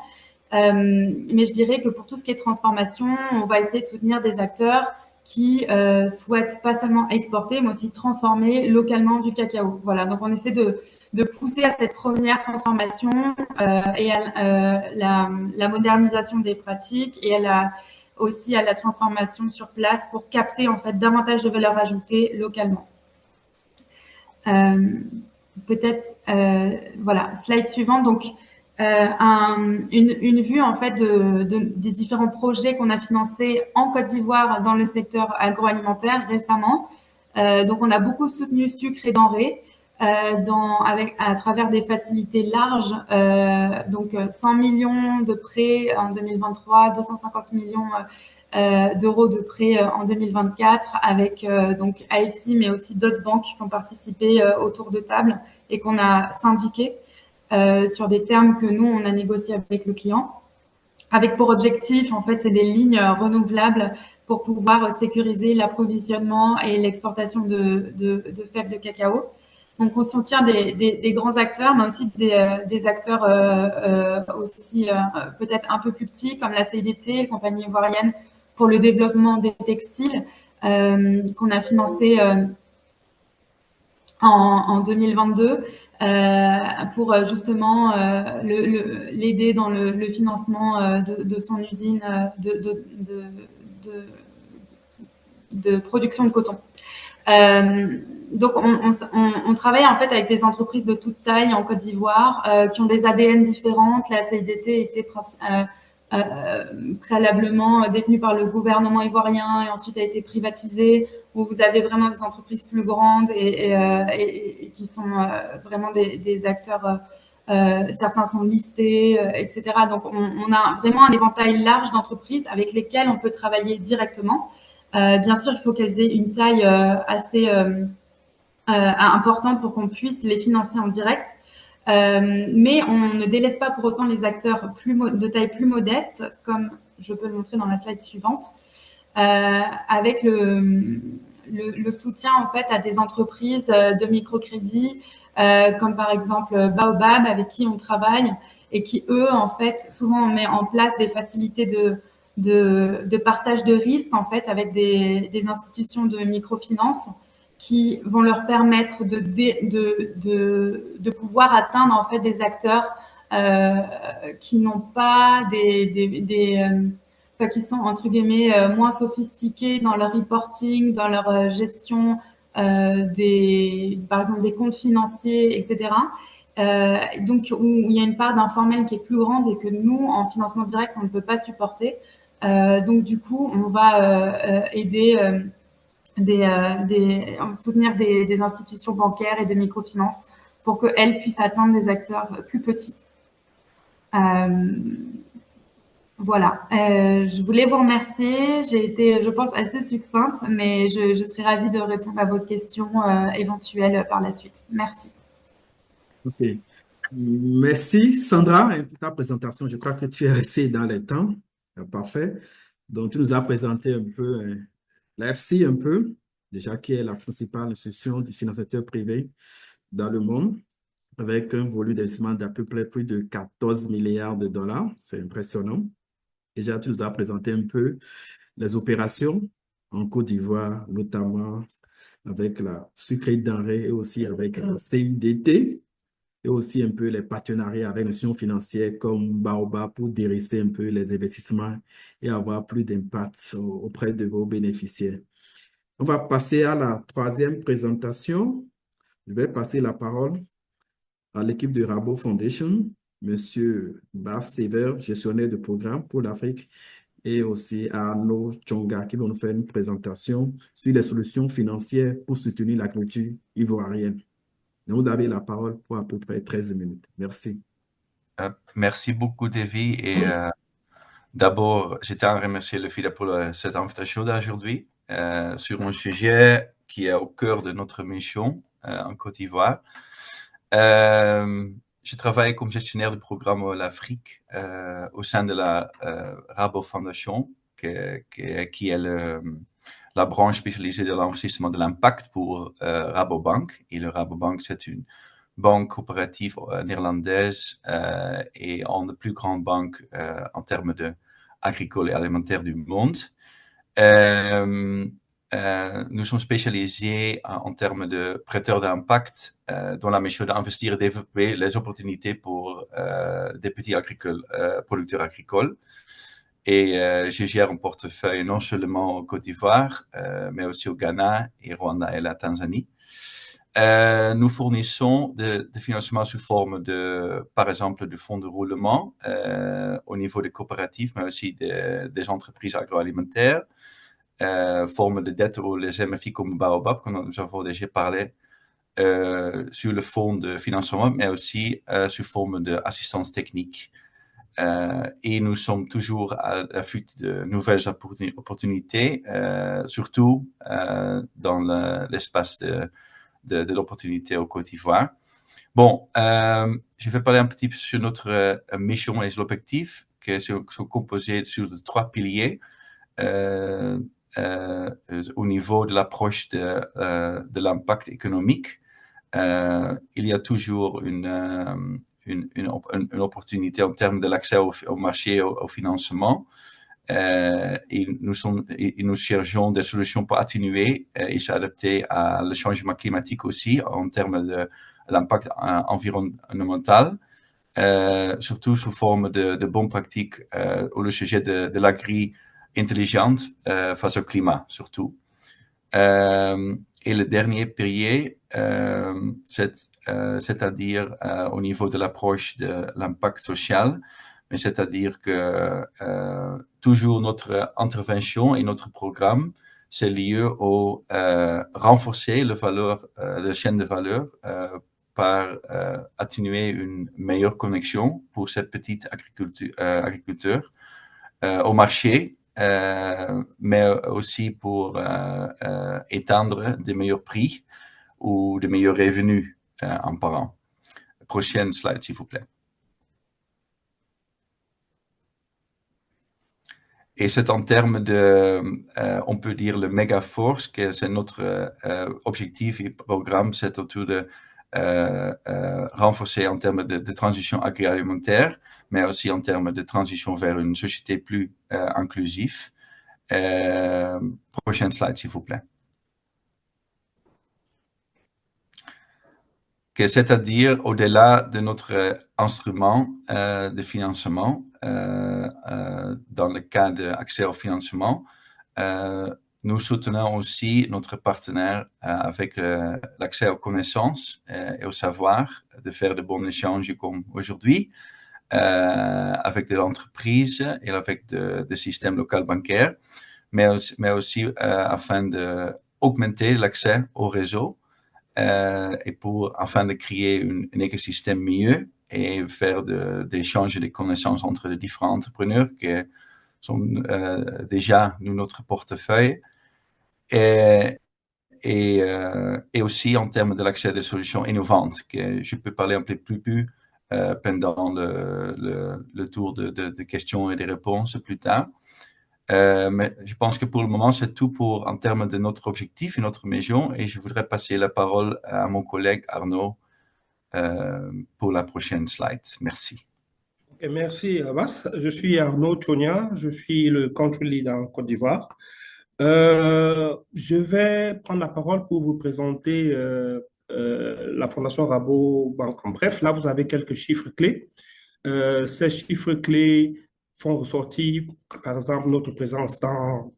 Mais je dirais que pour tout ce qui est transformation, on va essayer de soutenir des acteurs qui souhaitent pas seulement exporter, mais aussi transformer localement du cacao. Voilà, donc on essaie de pousser à cette première transformation et à la modernisation des pratiques et aussi à la transformation sur place pour capter en fait davantage de valeur ajoutée localement. Peut-être, voilà, slide suivante. Donc, une vue en fait des différents projets qu'on a financés en Côte d'Ivoire dans le secteur agroalimentaire récemment. Donc, on a beaucoup soutenu sucre et denrées à travers des facilités larges. Donc, 100 millions de prêts en 2023, 250 millions d'euros de prêts en 2024 avec donc AFC, mais aussi d'autres banques qui ont participé autour de table et qu'on a syndiqué sur des termes que nous, on a négociés avec le client. Avec pour objectif, en fait, c'est des lignes renouvelables pour pouvoir sécuriser l'approvisionnement et l'exportation de fèves de cacao. Donc, on soutient des grands acteurs, mais aussi des acteurs aussi peut-être un peu plus petits, comme la CIDT, la compagnie ivoirienne, pour le développement des textiles, qu'on a financé en 2022 pour justement l'aider dans le financement de son usine de production de coton. Donc, on travaille en fait avec des entreprises de toute taille en Côte d'Ivoire qui ont des ADN différentes. La CIDT était préalablement détenue par le gouvernement ivoirien et ensuite a été privatisée, où vous avez vraiment des entreprises plus grandes et qui sont vraiment des acteurs. Certains sont listés, etc. Donc, on a vraiment un éventail large d'entreprises avec lesquelles on peut travailler directement. Bien sûr, il faut qu'elles aient une taille assez importante pour qu'on puisse les financer en direct. Mais on ne délaisse pas pour autant les acteurs de taille plus modeste, comme je peux le montrer dans la slide suivante, avec le soutien en fait à des entreprises de microcrédit, comme par exemple Baobab, avec qui on travaille et qui, eux, en fait, souvent on met en place des facilités de partage de risques, en fait, avec des institutions de microfinance qui vont leur permettre de pouvoir atteindre en fait des acteurs qui n'ont pas qui sont entre guillemets moins sophistiqués dans leur reporting, dans leur gestion par exemple des comptes financiers, etc. Donc où il y a une part d'informel qui est plus grande et que nous en financement direct on ne peut pas supporter. Donc du coup on va aider soutenir des institutions bancaires et de microfinance pour qu'elles puissent atteindre des acteurs plus petits. Voilà, je voulais vous remercier. J'ai été, je pense, assez succincte, mais je serais ravie de répondre à vos questions éventuelles par la suite. Merci. OK. Merci, Sandra, pour ta présentation. Je crois que tu es restée dans les temps. Parfait. Donc, tu nous as présenté un peu l'AFC, un peu, déjà qui est la principale institution du financeur privé dans le monde, avec un volume d'investissement d'à peu près plus de 14 milliards de dollars. C'est impressionnant. Déjà, tu nous as présenté un peu les opérations en Côte d'Ivoire, notamment avec la sucrerie de denrées et aussi avec la CIDT, et aussi un peu les partenariats avec les institutions financières comme Baobab pour dérisser un peu les investissements et avoir plus d'impact auprès de vos bénéficiaires. On va passer à la troisième présentation. Je vais passer la parole à l'équipe de Rabo Foundation, Monsieur Bas Sever, gestionnaire de programme pour l'Afrique, et aussi à Arnaud Tchonga qui va nous faire une présentation sur les solutions financières pour soutenir la culture ivoirienne. Donc, vous avez la parole pour à peu près 13 minutes. Merci. Merci beaucoup, Davy. Et d'abord, je tiens à remercier le FIDA pour cette invitation d'aujourd'hui sur un sujet qui est au cœur de notre mission en Côte d'Ivoire. Je travaille comme gestionnaire de programme à l'Afrique au sein de la Rabo Foundation, qui est la branche spécialisée de l'investissement de l'impact pour Rabobank. Et le Rabobank, c'est une banque coopérative néerlandaise et une des plus grandes banques en termes de agricole et alimentaire du monde. Nous sommes spécialisés en termes de prêteurs d'impact dans la mission d'investir et développer les opportunités pour des petits producteurs agricoles. Et je gère un portefeuille non seulement au Côte d'Ivoire, mais aussi au Ghana, et Rwanda et la Tanzanie. Nous fournissons de financement sous forme de, par exemple, de fonds de roulement au niveau des coopératives, mais aussi des entreprises agroalimentaires, forme de dette ou les MFI comme Baobab, comme nous avons déjà parlé, sur le fonds de financement, mais aussi sous forme d'assistance technique. Et nous sommes toujours à l'affût de nouvelles opportunités, surtout dans l'espace de l'opportunité au Côte d'Ivoire. Bon, je vais parler un petit peu sur notre mission et l'objectif, qui sont composés sur 3 piliers au niveau de l'approche de l'impact économique. Il y a toujours une opportunité en termes de l'accès au marché, au financement. Et nous cherchons des solutions pour atténuer et s'adapter à le changement climatique aussi en termes de l'impact environnemental, surtout sous forme de bonnes pratiques au le sujet de l'agri intelligente face au climat surtout. Et le dernier pilier, c'est-à-dire au niveau de l'approche de l'impact social, mais c'est-à-dire que toujours notre intervention et notre programme, c'est lié au renforcer la chaîne de valeur par atténuer une meilleure connexion pour ces petits agriculteurs au marché, mais aussi pour étendre des meilleurs prix ou des meilleurs revenus en par an. Prochaine slide, s'il vous plaît. Et c'est en termes de, on peut dire, le méga force, que c'est notre objectif et programme, c'est autour de renforcer en termes de transition agroalimentaire, mais aussi en termes de transition vers une société plus inclusive. Prochaine slide, s'il vous plaît. C'est-à-dire, au-delà de notre instrument de financement, dans le cas d'accès au financement, nous soutenons aussi notre partenaire avec l'accès aux connaissances et au savoir, de faire de bons échanges comme aujourd'hui, avec de l'entreprise et avec des systèmes locaux bancaires, mais aussi afin d'augmenter l'accès au réseau et afin de créer un écosystème mieux et faire d'échanges de connaissances entre les différents entrepreneurs qui sont déjà dans notre portefeuille et aussi en termes de l'accès à des solutions innovantes que je peux parler un peu plus pendant le tour de questions et de réponses plus tard. Mais je pense que pour le moment, c'est tout en termes de notre objectif et notre mission. Et je voudrais passer la parole à mon collègue Arnaud pour la prochaine slide. Merci. Okay, merci Abbas. Je suis Arnaud Tchonia, je suis le country lead en Côte d'Ivoire. Je vais prendre la parole pour vous présenter la Fondation Rabobank en bref. Là, vous avez quelques chiffres clés. Ces chiffres clés font ressortir, par exemple, notre présence dans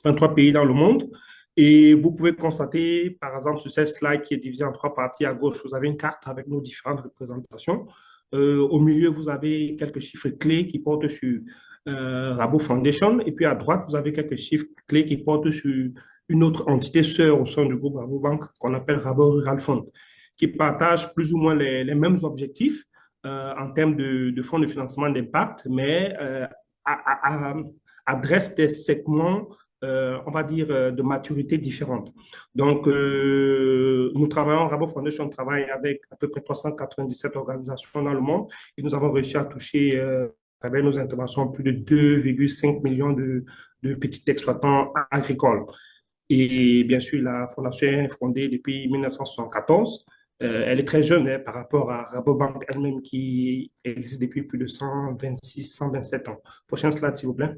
23 pays dans le monde. Et vous pouvez constater, par exemple, sur cette slide qui est divisée en 3 parties, à gauche, vous avez une carte avec nos différentes représentations. Au milieu, vous avez quelques chiffres clés qui portent sur Rabo Foundation. Et puis à droite, vous avez quelques chiffres clés qui portent sur une autre entité sœur au sein du groupe Rabobank qu'on appelle Rabo Rural Fund, qui partagent plus ou moins les mêmes objectifs en termes de fonds de financement d'impact, mais adressent des segments, on va dire, de maturité différente. Donc, nous travaillons, Rabo Foundation travaille avec à peu près 397 organisations dans le monde et nous avons réussi à toucher, avec nos interventions, plus de 2,5 millions de petits exploitants agricoles. Et bien sûr, la fondation est fondée depuis 1974. Elle est très jeune par rapport à Rabobank elle-même qui existe depuis plus de 126, 127 ans. Prochaine slide, s'il vous plaît.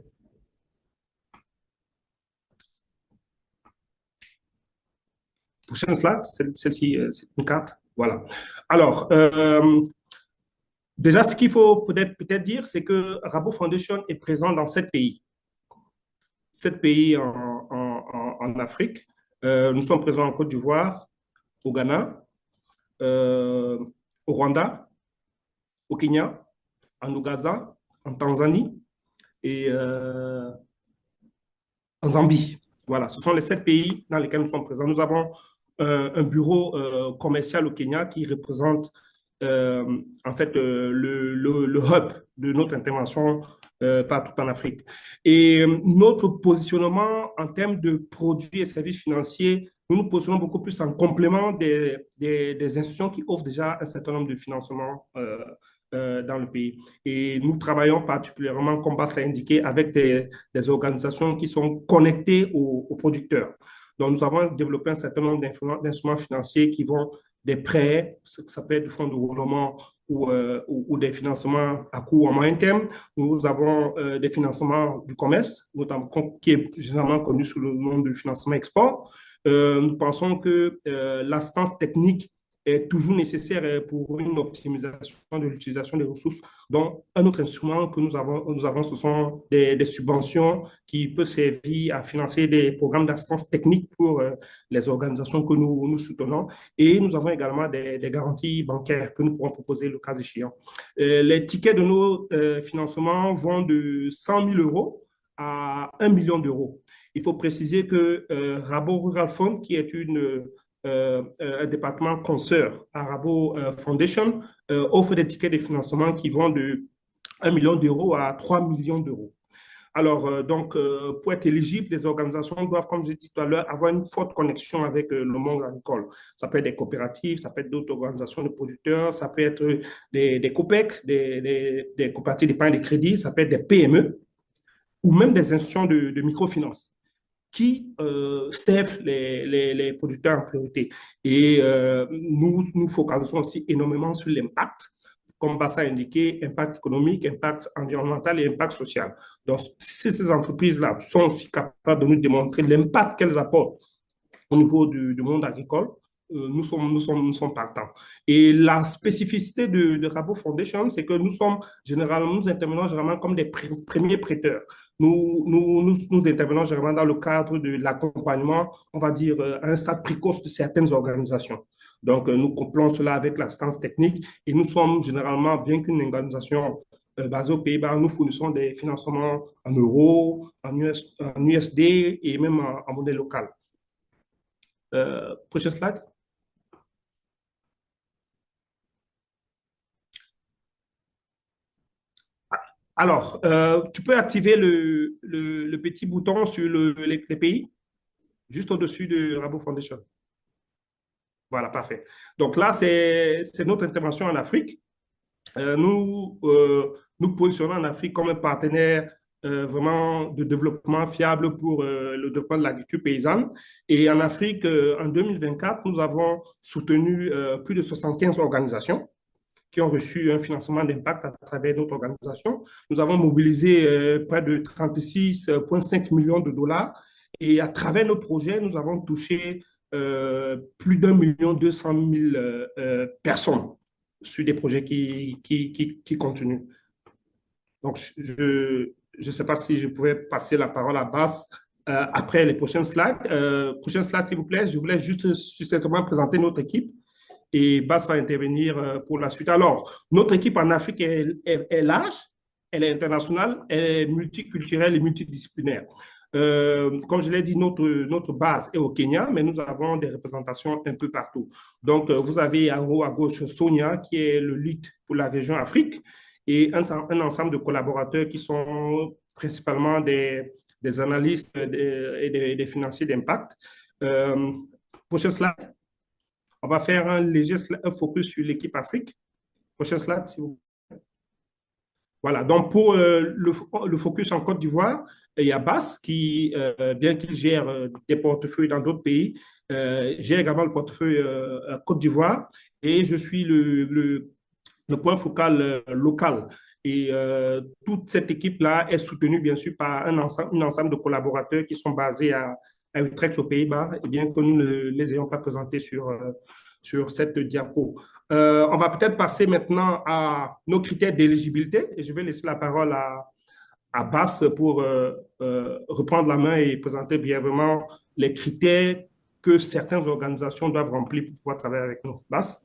Prochaine slide, celle-ci, c'est une carte. Voilà. Alors, déjà, ce qu'il faut peut-être dire, c'est que Rabo Foundation est présent dans 7 pays. 7 pays en Afrique. Nous sommes présents en Côte d'Ivoire, au Ghana, au Rwanda, au Kenya, en Ouganda, en Tanzanie et en Zambie. Voilà, ce sont les 7 pays dans lesquels nous sommes présents. Nous avons un bureau commercial au Kenya qui représente en fait le hub de notre intervention partout en Afrique. Et notre positionnement en termes de produits et services financiers, nous nous positionnons beaucoup plus en complément des institutions qui offrent déjà un certain nombre de financements dans le pays. Et nous travaillons particulièrement, comme Bas l'a indiqué, avec des organisations qui sont connectées aux producteurs. Donc, nous avons développé un certain nombre d'instruments financiers qui vont des prêts, ça peut être du fonds de roulement ou des financements à court ou à moyen terme. Nous avons des financements du commerce, notamment, qui est généralement connu sous le nom de financement export. Nous pensons que l'assistance technique est toujours nécessaire pour une optimisation de l'utilisation des ressources. Donc, un autre instrument que nous avons ce sont des subventions qui peuvent servir à financer des programmes d'assistance technique pour les organisations que nous soutenons. Et nous avons également des garanties bancaires que nous pourrons proposer le cas échéant. Les tickets de nos financements vont de 100 000 € à 1 million d'euros. Il faut préciser que Rabo Rural Fund, qui est un département consoeur à Rabo Foundation, offre des tickets de financement qui vont de 1 million d'euros à 3 millions d'euros. Alors, donc, pour être éligible, les organisations doivent, comme je l'ai dit tout à l'heure, avoir une forte connexion avec le monde agricole. Ça peut être des coopératives, ça peut être d'autres organisations de producteurs, ça peut être des COPEC, des coopératives d'épargne et de crédit, ça peut être des PME ou même des institutions de microfinance qui servent les producteurs en priorité. Et nous focalisons aussi énormément sur l'impact, comme Bassa a indiqué, impact économique, impact environnemental et impact social. Donc, si ces entreprises-là sont aussi capables de nous démontrer l'impact qu'elles apportent au niveau du monde agricole, nous sommes partants. Et la spécificité de Rabo Foundation, c'est que nous intervenons généralement comme des premiers prêteurs. Nous intervenons généralement dans le cadre de l'accompagnement, on va dire, à un stade précoce de certaines organisations. Donc, nous couplons cela avec l'assistance technique et nous sommes généralement, bien qu'une organisation basée aux Pays-Bas, nous fournissons des financements en euros, en USD et même en monnaie locale. Prochaine slide. Alors, tu peux activer le petit bouton sur les pays, juste au-dessus de Rabo Foundation. Voilà, parfait. Donc là, c'est notre intervention en Afrique. Nous positionnons en Afrique comme un partenaire vraiment de développement fiable pour le développement de l'agriculture paysanne. Et en Afrique, en 2024, nous avons soutenu plus de 75 organisations qui ont reçu un financement d'impact à travers notre organisation. Nous avons mobilisé près de 36,5 millions de dollars et à travers nos projets, nous avons touché plus d'1,2 million personnes sur des projets qui continuent. Donc, je ne sais pas si je pouvais passer la parole à Bas après les prochaines slides. Prochaine slide, s'il vous plaît. Je voulais juste succinctement présenter notre équipe et Bas va intervenir pour la suite. Alors, notre équipe en Afrique est large, elle est internationale, elle est multiculturelle et multidisciplinaire. Comme je l'ai dit, notre base est au Kenya, mais nous avons des représentations un peu partout. Donc, vous avez en haut à gauche Sonia, qui est le lead pour la région Afrique, et un ensemble de collaborateurs qui sont principalement des analystes et des financiers d'impact. Prochain slide. On va faire un focus sur l'équipe Afrique. Prochain slide, s'il vous plaît. Voilà, donc pour le focus en Côte d'Ivoire, il y a Bass qui, bien qu'il gère des portefeuilles dans d'autres pays, gère également le portefeuille Côte d'Ivoire et je suis le point focal local. Et toute cette équipe-là est soutenue, bien sûr, par un ensemble de collaborateurs qui sont basés à Utrecht, aux Pays-Bas, et bien que nous ne les ayons pas présentés sur cette diapo. On va peut-être passer maintenant à nos critères d'éligibilité et je vais laisser la parole à Bass pour reprendre la main et présenter brièvement les critères que certaines organisations doivent remplir pour pouvoir travailler avec nous. Bass?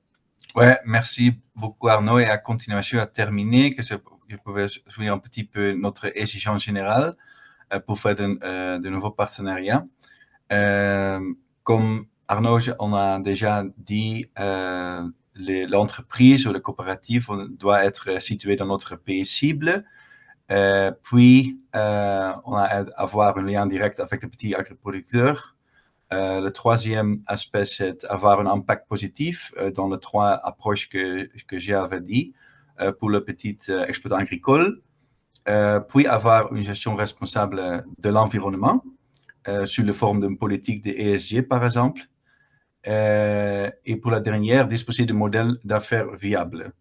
Ouais, merci beaucoup Arnaud. Et à continuation, à terminer, que je pouvais souligner un petit peu notre exigence générale pour faire de nouveaux partenariats. Comme Arnaud, on a déjà dit, l'entreprise ou le coopératif doit être situé dans notre pays cible. Puis, on a avoir un lien direct avec les petits agriculteurs. Le troisième aspect, c'est avoir un impact positif dans les trois approches que j'avais dit pour le petit exploitant agricole. Puis, avoir une gestion responsable de l'environnement sous la forme d'une politique de ESG, par exemple. Et pour la dernière, disposer de modèles d'affaires viables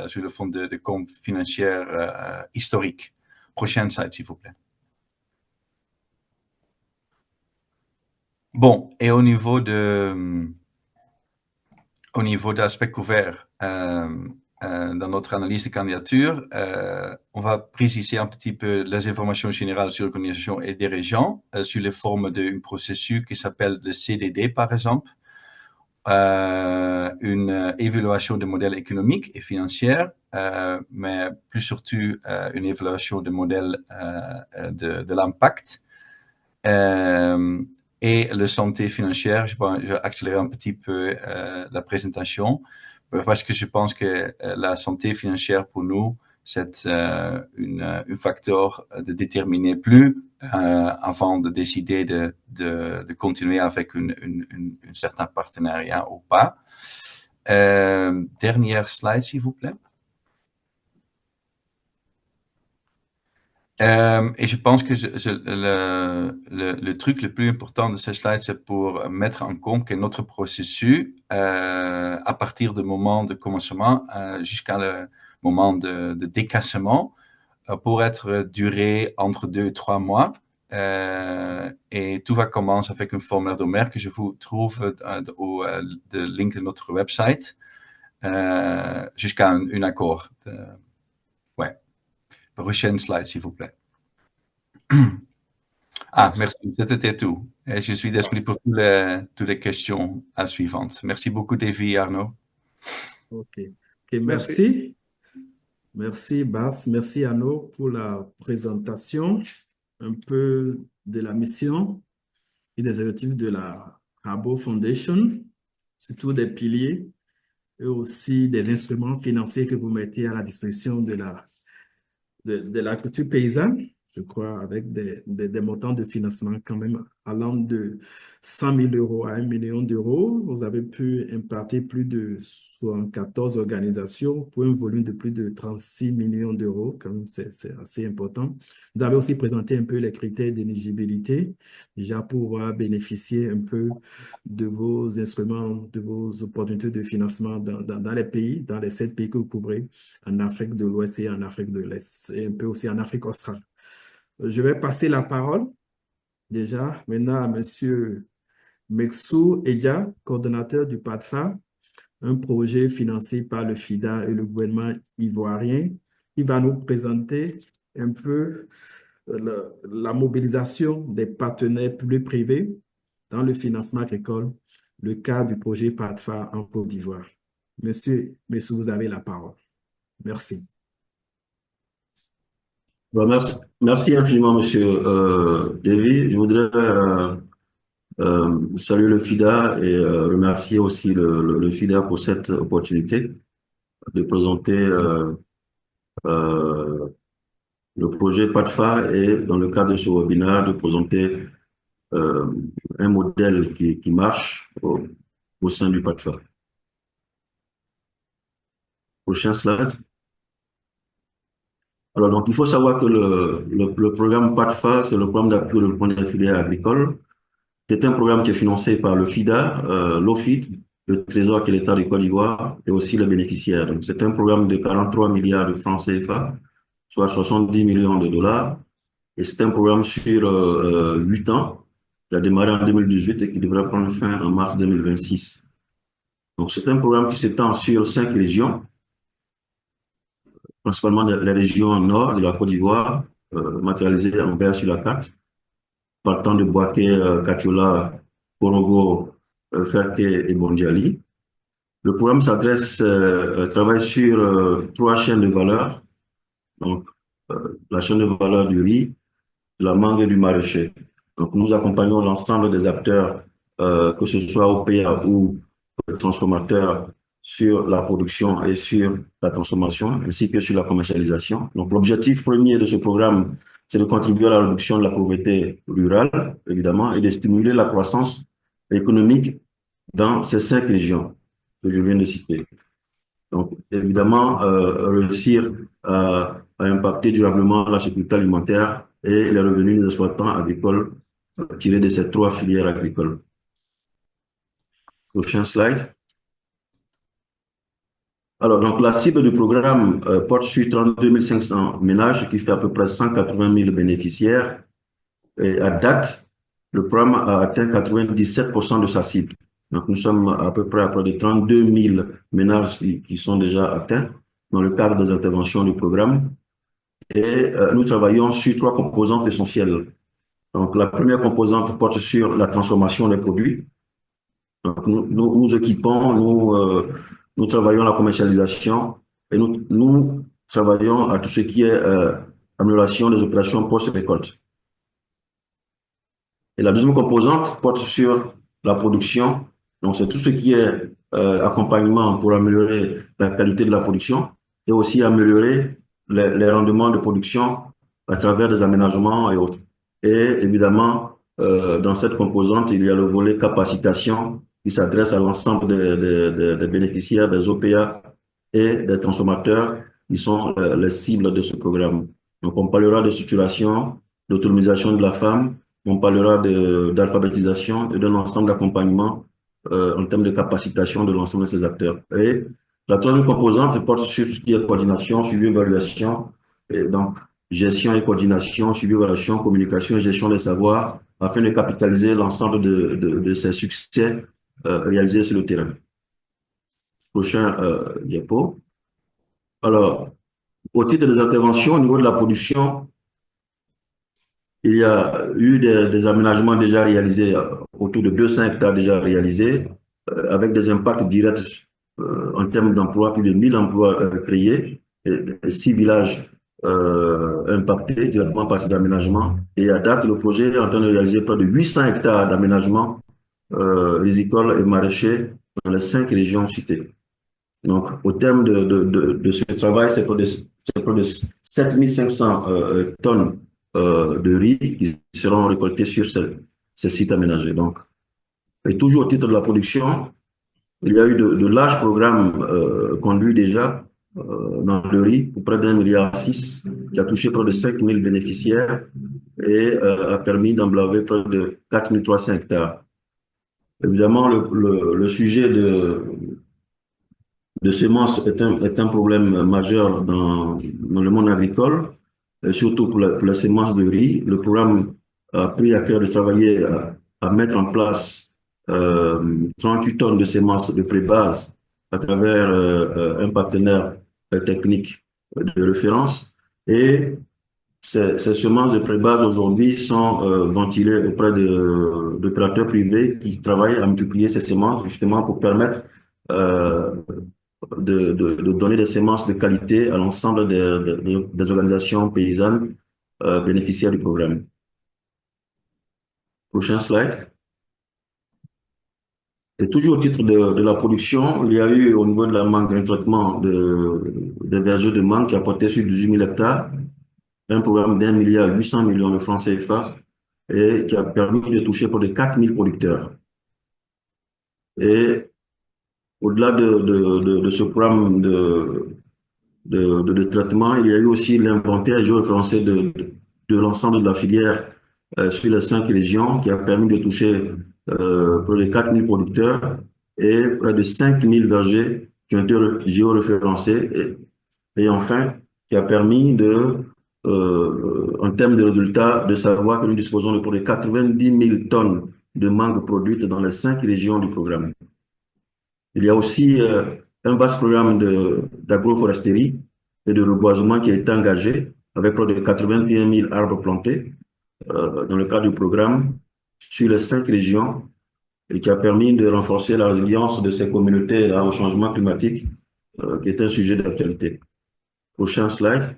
sur le fond de comptes financiers historiques. Prochaine slide, s'il vous plaît. Bon, et au niveau d'aspect couvert dans notre analyse de candidature, on va préciser un petit peu les informations générales sur l'organisation et des régions sur les formes d'un processus qui s'appelle le CDD, par exemple. Une évaluation des modèles économiques et financiers, mais plus surtout une évaluation des modèles de l'impact. Et la santé financière, je vais accélérer un petit peu la présentation parce que je pense que la santé financière pour nous, c'est un facteur de déterminer plus avant de décider de continuer avec un certain partenariat ou pas. Dernière slide, s'il vous plaît. Et je pense que le truc le plus important de ce slide, c'est pour mettre en compte que notre processus, à partir du moment de commencement jusqu'à le moment de décaissement, pour être duré entre 2 et 3 mois. Et tout va commencer avec un formulaire d'Homer que je vous trouve au link de notre website jusqu'à un accord. Ouais. Prochaine slide, s'il vous plaît. Ah, merci. C'était tout. Et je suis disponible pour toutes les questions suivantes. Merci beaucoup, Davy et Arnaud. OK, merci. Merci, Bass. Merci, Arnaud, pour la présentation un peu de la mission et des objectifs de la Rabo Foundation, surtout des piliers et aussi des instruments financiers que vous mettez à la disposition de la culture paysanne, je crois, avec des montants de financement quand même allant de 100 000 € à 1 million d'euros. Vous avez pu impartir plus de 74 organisations pour un volume de plus de 36 millions d'euros. Quand même, c'est assez important. Vous avez aussi présenté un peu les critères d'éligibilité, déjà pour pouvoir bénéficier un peu de vos instruments, de vos opportunités de financement dans les pays, dans les 7 pays que vous couvrez, en Afrique de l'Ouest et en Afrique de l'Est, et un peu aussi en Afrique australe. Je vais passer la parole déjà maintenant à M. Mexou Edja, coordonnateur du PADFA, un projet financé par le FIDA et le gouvernement ivoirien, qui va nous présenter un peu la mobilisation des partenaires publics-privés dans le financement agricole, le cas du projet PADFA en Côte d'Ivoire. Monsieur Mexou, vous avez la parole. Merci. Merci infiniment, Monsieur Davy. Je voudrais saluer le FIDA et remercier aussi le FIDA pour cette opportunité de présenter euh, le projet PADFA et dans le cadre de ce webinaire de présenter euh, un modèle qui marche au sein du PADFA. Prochain slide. Alors, donc, il faut savoir que le programme PADFA, c'est le programme d'appui au développement des filières agricoles. C'est un programme qui est financé par le FIDA, l'OFID, le Trésor qui est l'État du Côte d'Ivoire et aussi les bénéficiaires. Donc, c'est un programme de 43 milliards de francs CFA, soit 70 millions de dollars. Et c'est un programme sur 8 ans, qui a démarré en 2018 et qui devrait prendre fin en mars 2026. Donc, c'est un programme qui s'étend sur 5 régions, principalement les régions nord de la Côte d'Ivoire, matérialisées en vert sur la carte, partant de Boaké, Kachiola, Korogo, Ferke et Bondiali. Le programme travaille sur 3 chaînes de valeur, donc la chaîne de valeur du riz, de la mangue et du maraîcher. Donc nous accompagnons l'ensemble des acteurs, que ce soit OPA ou transformateurs, sur la production et sur la transformation, ainsi que sur la commercialisation. Donc l'objectif premier de ce programme, c'est de contribuer à la réduction de la pauvreté rurale, évidemment, et de stimuler la croissance économique dans ces 5 régions que je viens de citer. Donc, évidemment, réussir à impacter durablement la sécurité alimentaire et les revenus des exploitants agricoles tirés de ces 3 filières agricoles. Prochain slide. Alors, donc, la cible du programme porte sur 32 500 ménages, qui fait à peu près 180 000 bénéficiaires. Et à date, le programme a atteint 97% de sa cible. Donc, nous sommes à peu près à près de 32 000 ménages qui sont déjà atteints dans le cadre des interventions du programme. Et nous travaillons sur 3 composantes essentielles. Donc, la première composante porte sur la transformation des produits. Donc, nous équipons, nous travaillons la commercialisation et nous travaillons à tout ce qui est amélioration des opérations post-récolte. Et la deuxième composante porte sur la production. Donc, c'est tout ce qui est accompagnement pour améliorer la qualité de la production et aussi améliorer les rendements de production à travers des aménagements et autres. Et évidemment, dans cette composante, il y a le volet capacitation qui s'adresse à l'ensemble des bénéficiaires, des OPA et des transformateurs qui sont les cibles de ce programme. Donc, on parlera de structuration, d'autonomisation de la femme, on parlera d'alphabétisation et d'un ensemble d'accompagnement en termes de capacitation de l'ensemble de ces acteurs. Et la troisième composante porte sur ce qui est coordination, suivi, évaluation, et donc gestion et coordination, suivi, évaluation, communication et gestion des savoirs, afin de capitaliser l'ensemble de ces succès réalisés sur le terrain. Prochain diapo. Alors, au titre des interventions, au niveau de la production, il y a eu des aménagements déjà réalisés, autour de 200 hectares déjà réalisés, avec des impacts directs en termes d'emplois, plus de 1000 emplois créés, et 6 villages impactés directement par ces aménagements. Et à date, le projet est en train de réaliser près de 800 hectares d'aménagements rizicoles et maraîchers dans les 5 régions citées. Donc, au terme de ce travail, c'est près de 7500 tonnes de riz qui seront récoltés sur ces sites aménagés. Donc, et toujours au titre de la production, il y a eu de larges programmes conduits déjà dans le riz pour près d'1,6 milliard, qui a touché près de 5000 bénéficiaires et a permis d'emblaver près de 4300 hectares. Évidemment, le sujet de semences est un problème majeur dans le monde agricole, et surtout pour les semences de riz. Le programme a pris à cœur de travailler à mettre en place 38 tonnes de semences de pré-base à travers un partenaire technique de référence. Et ces semences de pré-base aujourd'hui sont ventilées auprès d'opérateurs privés qui travaillent à multiplier ces semences justement pour permettre de donner des semences de qualité à l'ensemble des organisations paysannes bénéficiaires du programme. Prochain slide. Et toujours au titre de la production, il y a eu au niveau de la mangue un traitement des vergers de mangue qui a porté sur 18 000 hectares, un programme d'1 milliard 800 millions de francs CFA et qui a permis de toucher près de 4 000 producteurs. Et au-delà de ce programme de traitement, il y a eu aussi l'inventaire géoréférencé de l'ensemble de la filière sur les 5 régions qui a permis de toucher près de 4 000 producteurs et près de 5 000 vergers qui ont été géoréférencés et enfin qui a permis en termes de résultats, de savoir que nous disposons de près de 90 000 tonnes de mangue produites dans les 5 régions du programme. Il y a aussi un vaste programme d'agroforesterie et de reboisement qui a été engagé avec près de 81 000 arbres plantés dans le cadre du programme sur les 5 régions et qui a permis de renforcer la résilience de ces communautés au changement climatique qui est un sujet d'actualité. Prochain slide.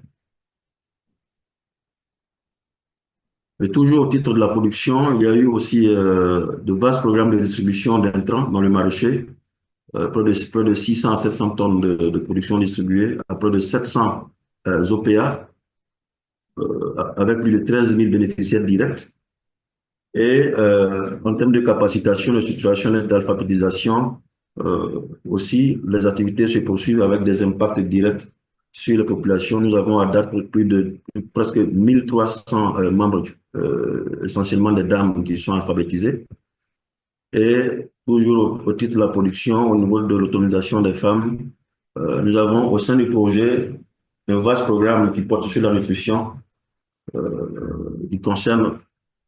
Et toujours au titre de la production, il y a eu aussi de vastes programmes de distribution d'intrants dans le maraîcher, près de 600 à 700 tonnes de production distribuée à près de 700 OPA, avec plus de 13 000 bénéficiaires directs. Et en termes de capacitation, de structuration et d'alphabétisation, aussi, les activités se poursuivent avec des impacts directs sur les populations. Nous avons à date presque 1300 membres, essentiellement des dames qui sont alphabétisées. Et toujours au titre de la production, au niveau de l'autonomisation des femmes, nous avons au sein du projet un vaste programme qui porte sur la nutrition, qui concerne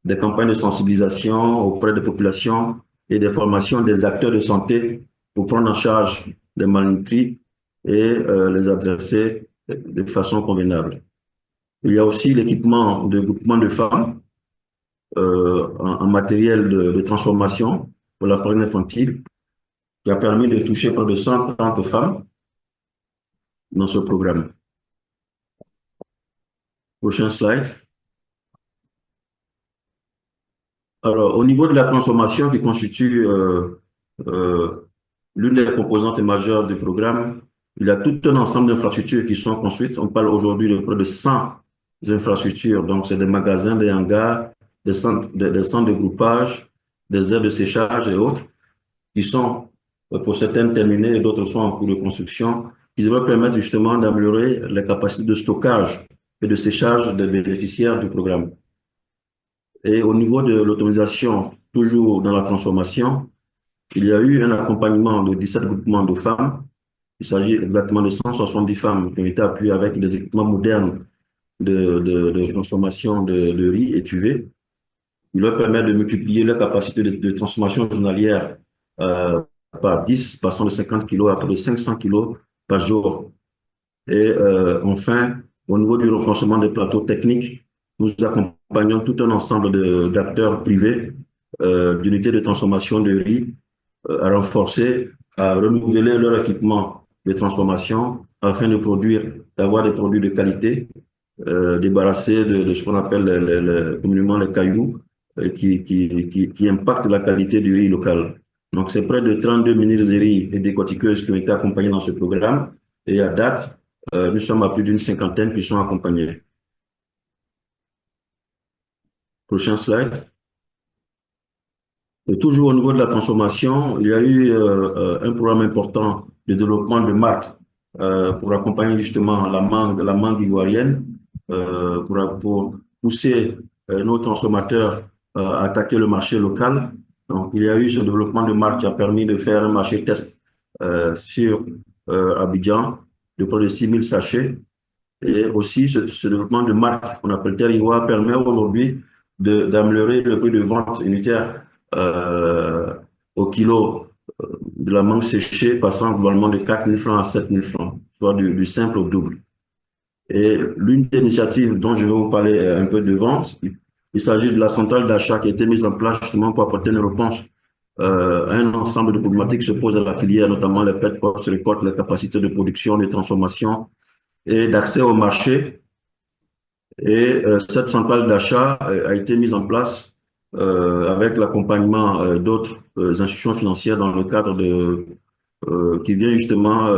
des campagnes de sensibilisation auprès des populations et des formations des acteurs de santé pour prendre en charge les malnutris et les adresser de façon convenable. Il y a aussi l'équipement de groupements de femmes en matériel de transformation pour la farine infantile qui a permis de toucher près de 130 femmes dans ce programme. Prochain slide. Alors, au niveau de la transformation qui constitue l'une des composantes majeures du programme, il y a tout un ensemble d'infrastructures qui sont construites. On parle aujourd'hui de près de 100 infrastructures. Donc, c'est des magasins, des hangars, des centres de groupage, des aires de séchage et autres, qui sont pour certaines terminées et d'autres sont en cours de construction, qui devraient permettre justement d'améliorer les capacités de stockage et de séchage des bénéficiaires du programme. Et au niveau de l'autonomisation, toujours dans la transformation, il y a eu un accompagnement de 17 groupements de femmes. Il s'agit exactement de 170 femmes qui ont été appuyées avec des équipements modernes de transformation de riz étuvé. Il leur permet de multiplier leur capacité de transformation journalière par 10, passant de 50 kg à près de 500 kg par jour. Et enfin, au niveau du renforcement des plateaux techniques, nous accompagnons tout un ensemble d'acteurs privés, d'unités de transformation de riz, à renforcer, à renouveler leur équipement de transformation afin d'avoir des produits de qualité, débarrassés de ce qu'on appelle communément les cailloux, qui impactent la qualité du riz local. Donc, c'est près de 32 mini-rizeries et décortiqueuses qui ont été accompagnées dans ce programme. Et à date, nous sommes à plus d'une cinquantaine qui sont accompagnés. Prochain slide. Et toujours au niveau de la transformation, il y a eu un programme important de développement de marques pour accompagner justement la mangue ivoirienne, pour pousser nos transformateurs à attaquer le marché local. Donc, il y a eu ce développement de marque qui a permis de faire un marché test sur Abidjan de près de 6 000 sachets. Et aussi, ce développement de marque qu'on appelle Terre Ivoire permet aujourd'hui d'améliorer le prix de vente unitaire au kilo de la mangue séchée, passant globalement de 4 000 francs à 7 000 francs, soit du simple au double. Et l'une des initiatives dont je vais vous parler un peu devant, il s'agit de la centrale d'achat qui a été mise en place justement pour apporter une réponse un ensemble de problématiques se posent à la filière, notamment les pertes post-récolte, les capacités de production, de transformation et d'accès au marché. Et cette centrale d'achat a été mise en place avec l'accompagnement d'autres institutions financières dans le cadre de qui vient justement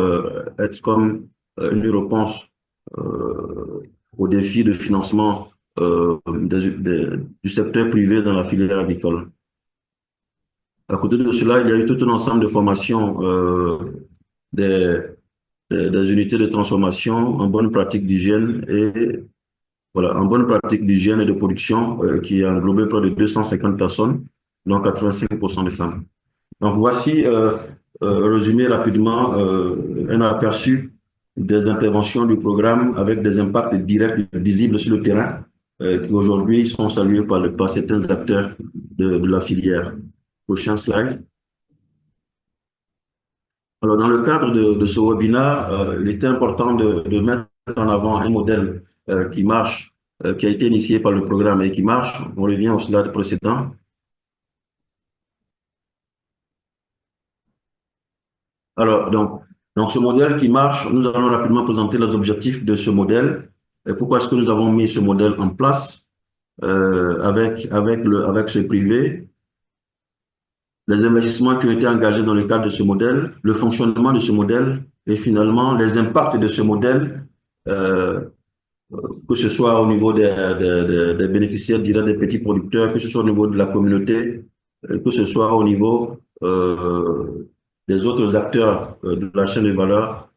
être comme une réponse aux défis de financement du secteur privé dans la filière agricole. À côté de cela, il y a eu tout un ensemble de formations des, des unités de transformation en bonne pratique d'hygiène et voilà, en bonne pratique d'hygiène et de production qui a englobé près de 250 personnes, dont 85% de femmes. Donc voici résumé rapidement un aperçu des interventions du programme avec des impacts directs visibles sur le terrain qui aujourd'hui sont salués par certains acteurs de la filière. Prochain slide. Alors dans le cadre de ce webinaire, il était important de mettre en avant un modèle qui marche, qui a été initié par le programme et qui marche. On revient au slide précédent. Alors, dans ce modèle qui marche, nous allons rapidement présenter les objectifs de ce modèle et pourquoi est-ce que nous avons mis ce modèle en place avec ce privé, les investissements qui ont été engagés dans le cadre de ce modèle, le fonctionnement de ce modèle et finalement les impacts de ce modèle, que ce soit au niveau des bénéficiaires directs des petits producteurs, que ce soit au niveau de la communauté, que ce soit au niveau des autres acteurs de la chaîne de valeur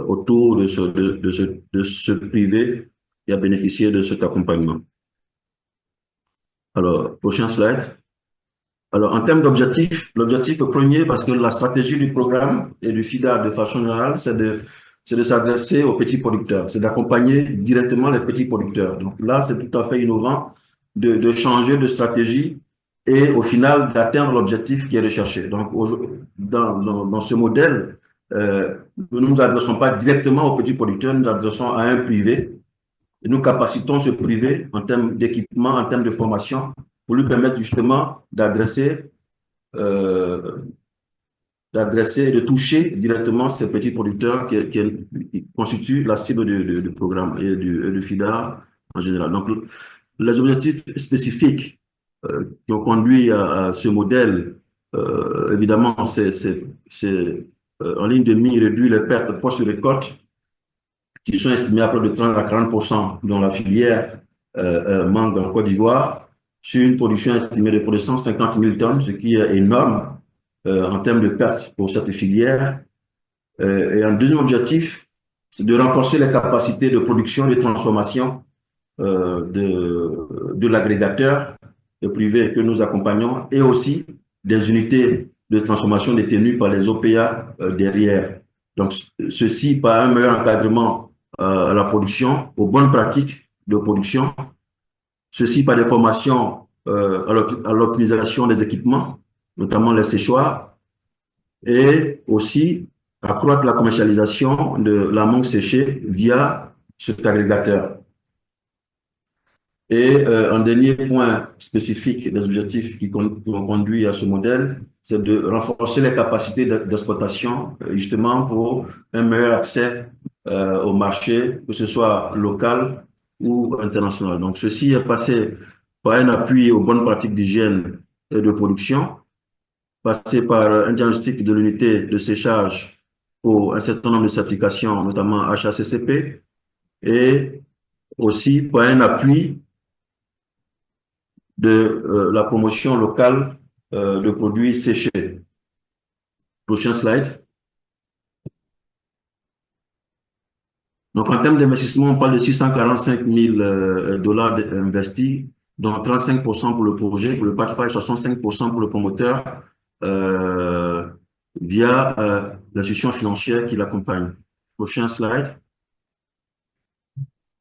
autour de ce privé qui a bénéficié de cet accompagnement. Alors, prochain slide. Alors, en termes d'objectifs, l'objectif premier, parce que la stratégie du programme et du FIDA de façon générale, c'est de s'adresser aux petits producteurs, c'est d'accompagner directement les petits producteurs. Donc là, c'est tout à fait innovant de changer de stratégie et au final d'atteindre l'objectif qui est recherché. Donc, dans ce modèle, nous ne nous adressons pas directement aux petits producteurs, nous nous adressons à un privé et nous capacitons ce privé en termes d'équipement, en termes de formation, pour lui permettre justement d'adresser et de toucher directement ces petits producteurs qui constituent la cible du programme et du FIDA en général. Donc, les objectifs spécifiques qui ont conduit à ce modèle, évidemment, c'est en ligne de mire réduire les pertes post-récolte qui sont estimées à près de 30 à 40% dans la filière mangue en Côte d'Ivoire, sur une production estimée de près de 150 000 tonnes, ce qui est énorme en termes de pertes pour cette filière. Et un deuxième objectif, c'est de renforcer les capacités de production et de transformation de l'agrégateur privé que nous accompagnons et aussi des unités de transformation détenues par les OPA derrière. Donc, ceci par un meilleur encadrement à la production, aux bonnes pratiques de production, ceci par des formations à l'optimisation des équipements, notamment les séchoirs, et aussi accroître la commercialisation de la mangue séchée via cet agrégateur. Et un dernier point spécifique des objectifs qui ont conduit à ce modèle, c'est de renforcer les capacités d'exploitation, justement pour un meilleur accès au marché, que ce soit local ou international. Donc, ceci est passé par un appui aux bonnes pratiques d'hygiène et de production, passé par un diagnostic de l'unité de séchage pour un certain nombre de certifications, notamment HACCP, et aussi par un appui de la promotion locale de produits séchés. Prochain slide. Donc, en termes d'investissement, on parle de 645 000 $ investis, dont 35% pour le projet, pour le PATFA, et 65% pour le promoteur, via l'institution financière qui l'accompagne. Prochain slide.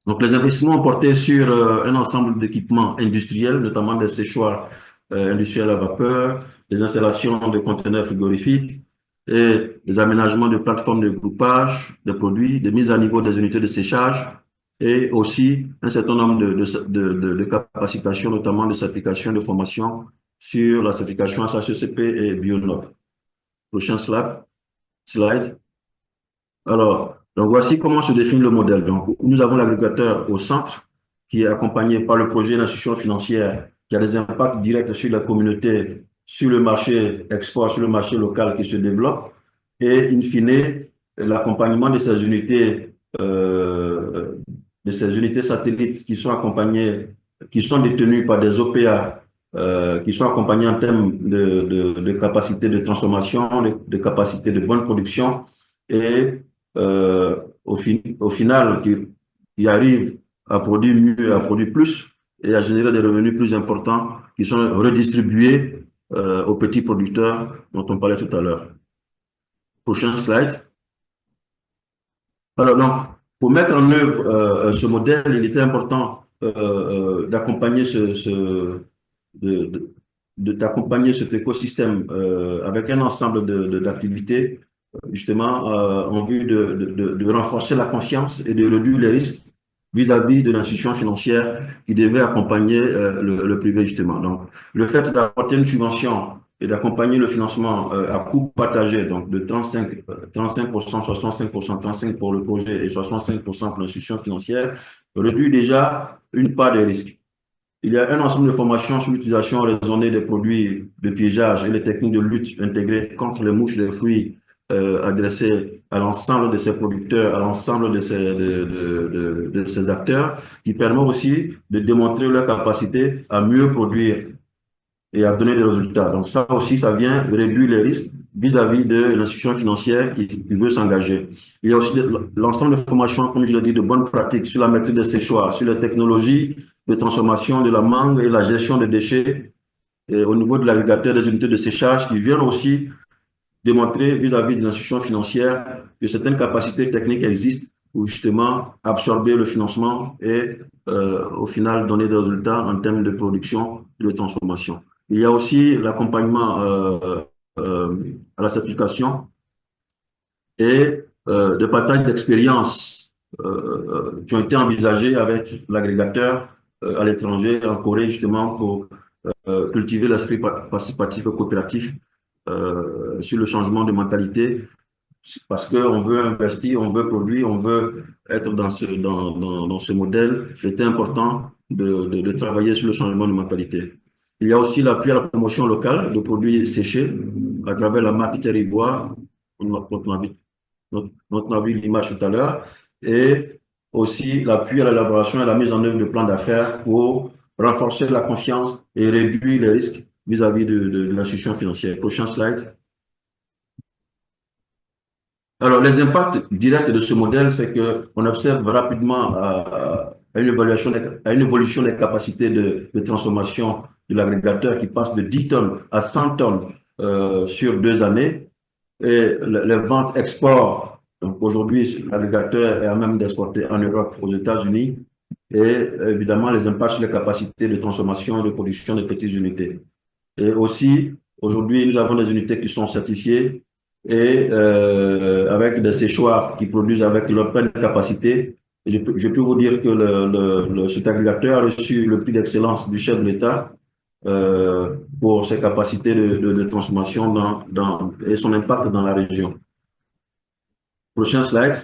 Donc, les investissements ont porté sur un ensemble d'équipements industriels, notamment des séchoirs industriels à vapeur, des installations de conteneurs frigorifiques et des aménagements de plateformes de groupage des produits, des mises à niveau des unités de séchage et aussi un certain nombre de capacitations, notamment de certification, de formation sur la certification SHECP et BioNoc. Prochain slide. Alors, donc voici comment se définit le modèle. Donc, nous avons l'agriculteur au centre qui est accompagné par le projet d'institution financière qui a des impacts directs sur la communauté, sur le marché export, sur le marché local qui se développe et, in fine, l'accompagnement de ces unités satellites qui sont accompagnées, qui sont détenues par des OPA, qui sont accompagnées en termes de capacité de transformation, de capacité de bonne production et au final qui arrive à produire mieux, à produire plus et à générer des revenus plus importants qui sont redistribués aux petits producteurs dont on parlait tout à l'heure. Prochain slide. Alors donc, pour mettre en œuvre ce modèle, il était important d'accompagner d'accompagner cet écosystème avec un ensemble d'activités justement en vue de renforcer la confiance et de réduire les risques vis-à-vis de l'institution financière qui devait accompagner le privé justement. Donc, le fait d'apporter une subvention et d'accompagner le financement à coût partagé, donc de 35%, 65%, 35% pour le projet et 65% pour l'institution financière, réduit déjà une part des risques. Il y a un ensemble de formations sur l'utilisation raisonnée des produits de piégeage et les techniques de lutte intégrées contre les mouches des fruits adressées à l'ensemble de ces producteurs, à l'ensemble de ces acteurs, qui permettent aussi de démontrer leur capacité à mieux produire et à donner des résultats. Donc ça aussi, ça vient réduire les risques vis-à-vis de l'institution financière qui veut s'engager. Il y a aussi l'ensemble de formations, comme je l'ai dit, de bonnes pratiques sur la maîtrise de séchoir, sur les technologies de transformation de la mangue et la gestion des déchets et au niveau de l'agrégateur des unités de séchage qui viennent aussi démontrer vis-à-vis de l'institution financière que certaines capacités techniques existent pour justement absorber le financement et au final donner des résultats en termes de production et de transformation. Il y a aussi l'accompagnement à la certification et des partages d'expériences qui ont été envisagés avec l'agrégateur à l'étranger, en Corée, justement, pour cultiver l'esprit participatif et coopératif sur le changement de mentalité, parce qu'on veut investir, on veut produire, on veut être dans ce modèle. C'était important de travailler sur le changement de mentalité. Il y a aussi l'appui à la promotion locale de produits séchés à travers la marque Terrivoire, on a vu l'image tout à l'heure, et aussi l'appui à l'élaboration et à la mise en œuvre de plans d'affaires pour renforcer la confiance et réduire les risques vis-à-vis de l'institution financière. Prochain slide. Alors, les impacts directs de ce modèle, c'est qu'on observe rapidement une évolution des capacités de transformation de l'agrégateur qui passe de 10 tonnes à 100 tonnes sur 2 années. Et les ventes export, donc aujourd'hui, l'agrégateur est à même d'exporter en Europe, aux États-Unis, et évidemment les impacts sur les capacités de transformation et de production de petites unités. Et aussi, aujourd'hui, nous avons des unités qui sont certifiées et avec des séchoirs qui produisent avec leur pleine capacité. Je peux vous dire que cet agrégateur a reçu le prix d'excellence du chef de l'État pour ses capacités de transformation et son impact dans la région. Prochain slide.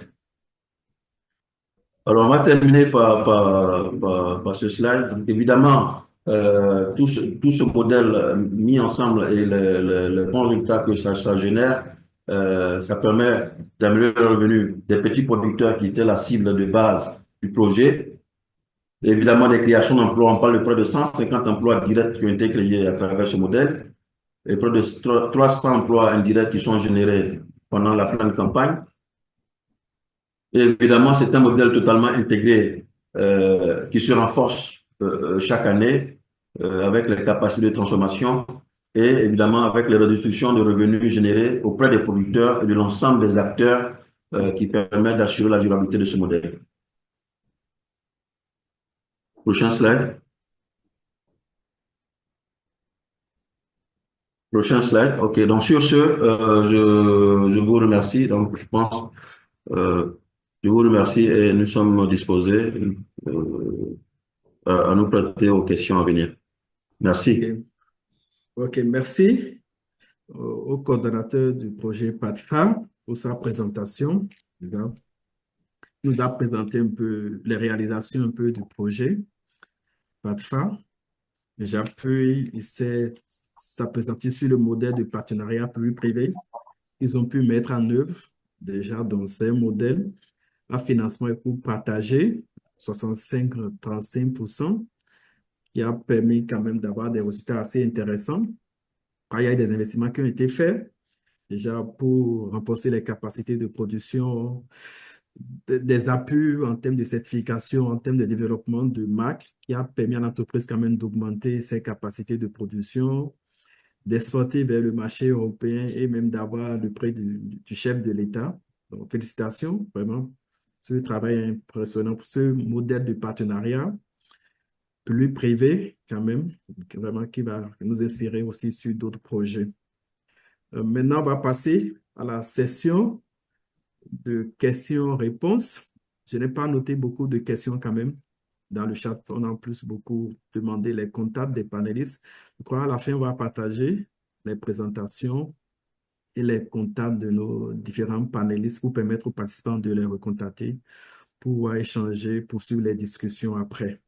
Alors, on va terminer par ce slide. Donc, évidemment, tout ce modèle mis ensemble et les bons résultats que ça génère, ça permet d'améliorer le revenu des petits producteurs qui étaient la cible de base du projet. Évidemment, des créations d'emplois, on parle de près de 150 emplois directs qui ont été créés à travers ce modèle et près de 300 emplois indirects qui sont générés pendant la pleine campagne. Et évidemment, c'est un modèle totalement intégré qui se renforce chaque année avec les capacités de transformation et évidemment avec les redistributions de revenus générés auprès des producteurs et de l'ensemble des acteurs qui permettent d'assurer la durabilité de ce modèle. Prochain slide. Prochain slide. OK. Donc, sur ce, je vous remercie. Donc, je pense, je vous remercie et nous sommes disposés à nous prêter aux questions à venir. Merci. Ok. Ok, merci au coordonnateur du projet PATFA pour sa présentation. Il nous a présenté un peu les réalisations un peu du projet PATFA. Déjà, puis il s'est présenté sur le modèle de partenariat public-privé. Ils ont pu mettre en œuvre déjà dans ces modèles un financement et coût partagé, 65-35%, qui a permis quand même d'avoir des résultats assez intéressants. Il y a eu des investissements qui ont été faits déjà pour renforcer les capacités de production, des appuis en termes de certification, en termes de développement de marques, qui a permis à l'entreprise quand même d'augmenter ses capacités de production, d'exporter vers le marché européen et même d'avoir le prêt du chef de l'État. Donc, félicitations, vraiment, ce travail impressionnant pour ce modèle de partenariat plus privé quand même, vraiment qui va nous inspirer aussi sur d'autres projets. Maintenant, on va passer à la session de questions-réponses. Je n'ai pas noté beaucoup de questions quand même dans le chat. On a en plus beaucoup demandé les contacts des panélistes. Je crois à la fin, on va partager les présentations et les contacts de nos différents panélistes pour permettre aux participants de les recontacter pour échanger, poursuivre les discussions après.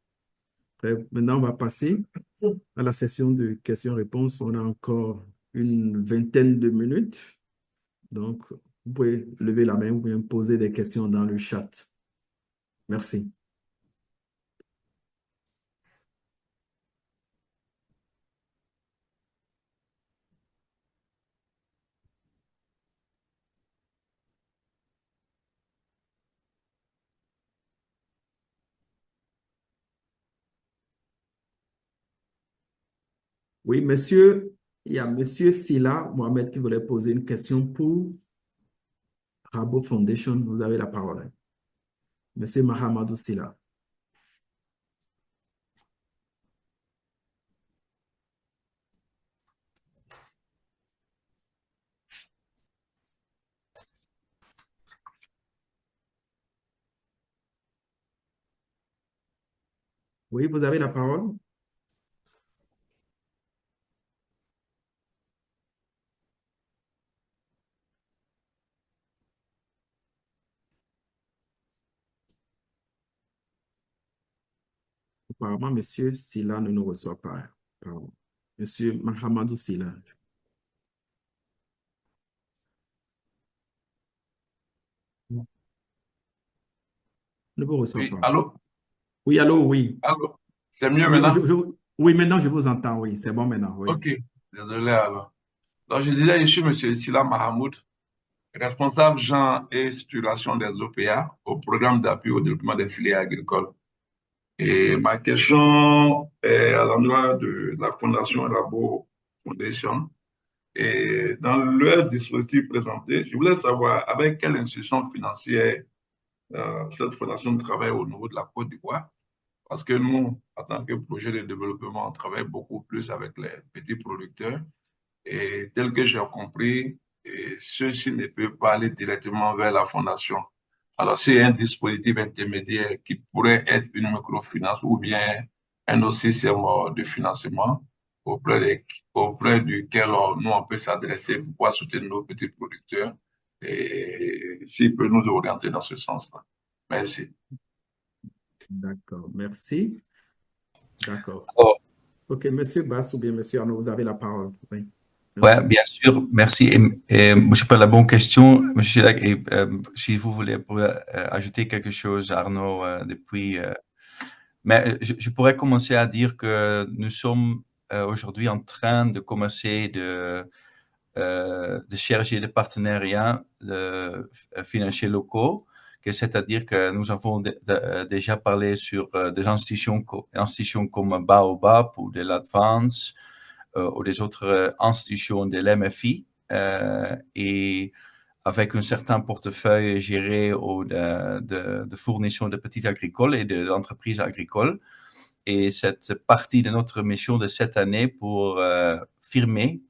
Maintenant, on va passer à la session de questions-réponses. On a encore une vingtaine de minutes. Donc, vous pouvez lever la main ou bien poser des questions dans le chat. Merci. Oui, monsieur, il y a monsieur Silla Mohamed qui voulait poser une question pour Rabo Foundation. Vous avez la parole. Monsieur Mahamadou Silla. Oui, vous avez la parole. Apparemment, monsieur Silla ne nous reçoit pas. Pardon. Monsieur Mahamadou Silla. Ne vous reçoit Oui, pas. allô? Oui, allô, oui. Allô? C'est mieux Oui, maintenant? oui, maintenant je vous entends, oui. C'est bon maintenant, oui. Ok, désolé alors. Donc, je disais, je suis M. Silla Mahamoud, responsable genre et structuration des OPA au programme d'appui au développement des filières agricoles. Et ma question est à l'endroit de la Fondation Rabo Foundation. Et dans leur dispositif présenté, je voulais savoir avec quelle institution financière cette fondation travaille au niveau de la Côte d'Ivoire. Parce que nous, en tant que projet de développement, on travaille beaucoup plus avec les petits producteurs. Et tel que j'ai compris, ceux-ci ne peuvent pas aller directement vers la fondation. Alors, c'est un dispositif intermédiaire qui pourrait être une microfinance ou bien un autre système de financement auprès duquel nous, on peut s'adresser pour pouvoir soutenir nos petits producteurs et s'il peut nous orienter dans ce sens-là. Merci. D'accord, merci. D'accord. Oh, OK, monsieur Bass ou bien monsieur Arnaud, vous avez la parole. Oui, ouais, merci. bien sûr, merci. Et je pas la bonne question, monsieur Chilac, et si vous voulez ajouter quelque chose, Arnaud, depuis. Mais je pourrais commencer à dire que nous sommes aujourd'hui en train de commencer de chercher des partenariats financiers locaux, c'est-à-dire que nous avons déjà parlé sur des institutions comme Baobab ou de l'Advance ou des autres institutions de l'MFI et avec un certain portefeuille géré de fournisseurs de petits agricoles et d'entreprises agricoles. Et cette partie de notre mission de cette année pour firmer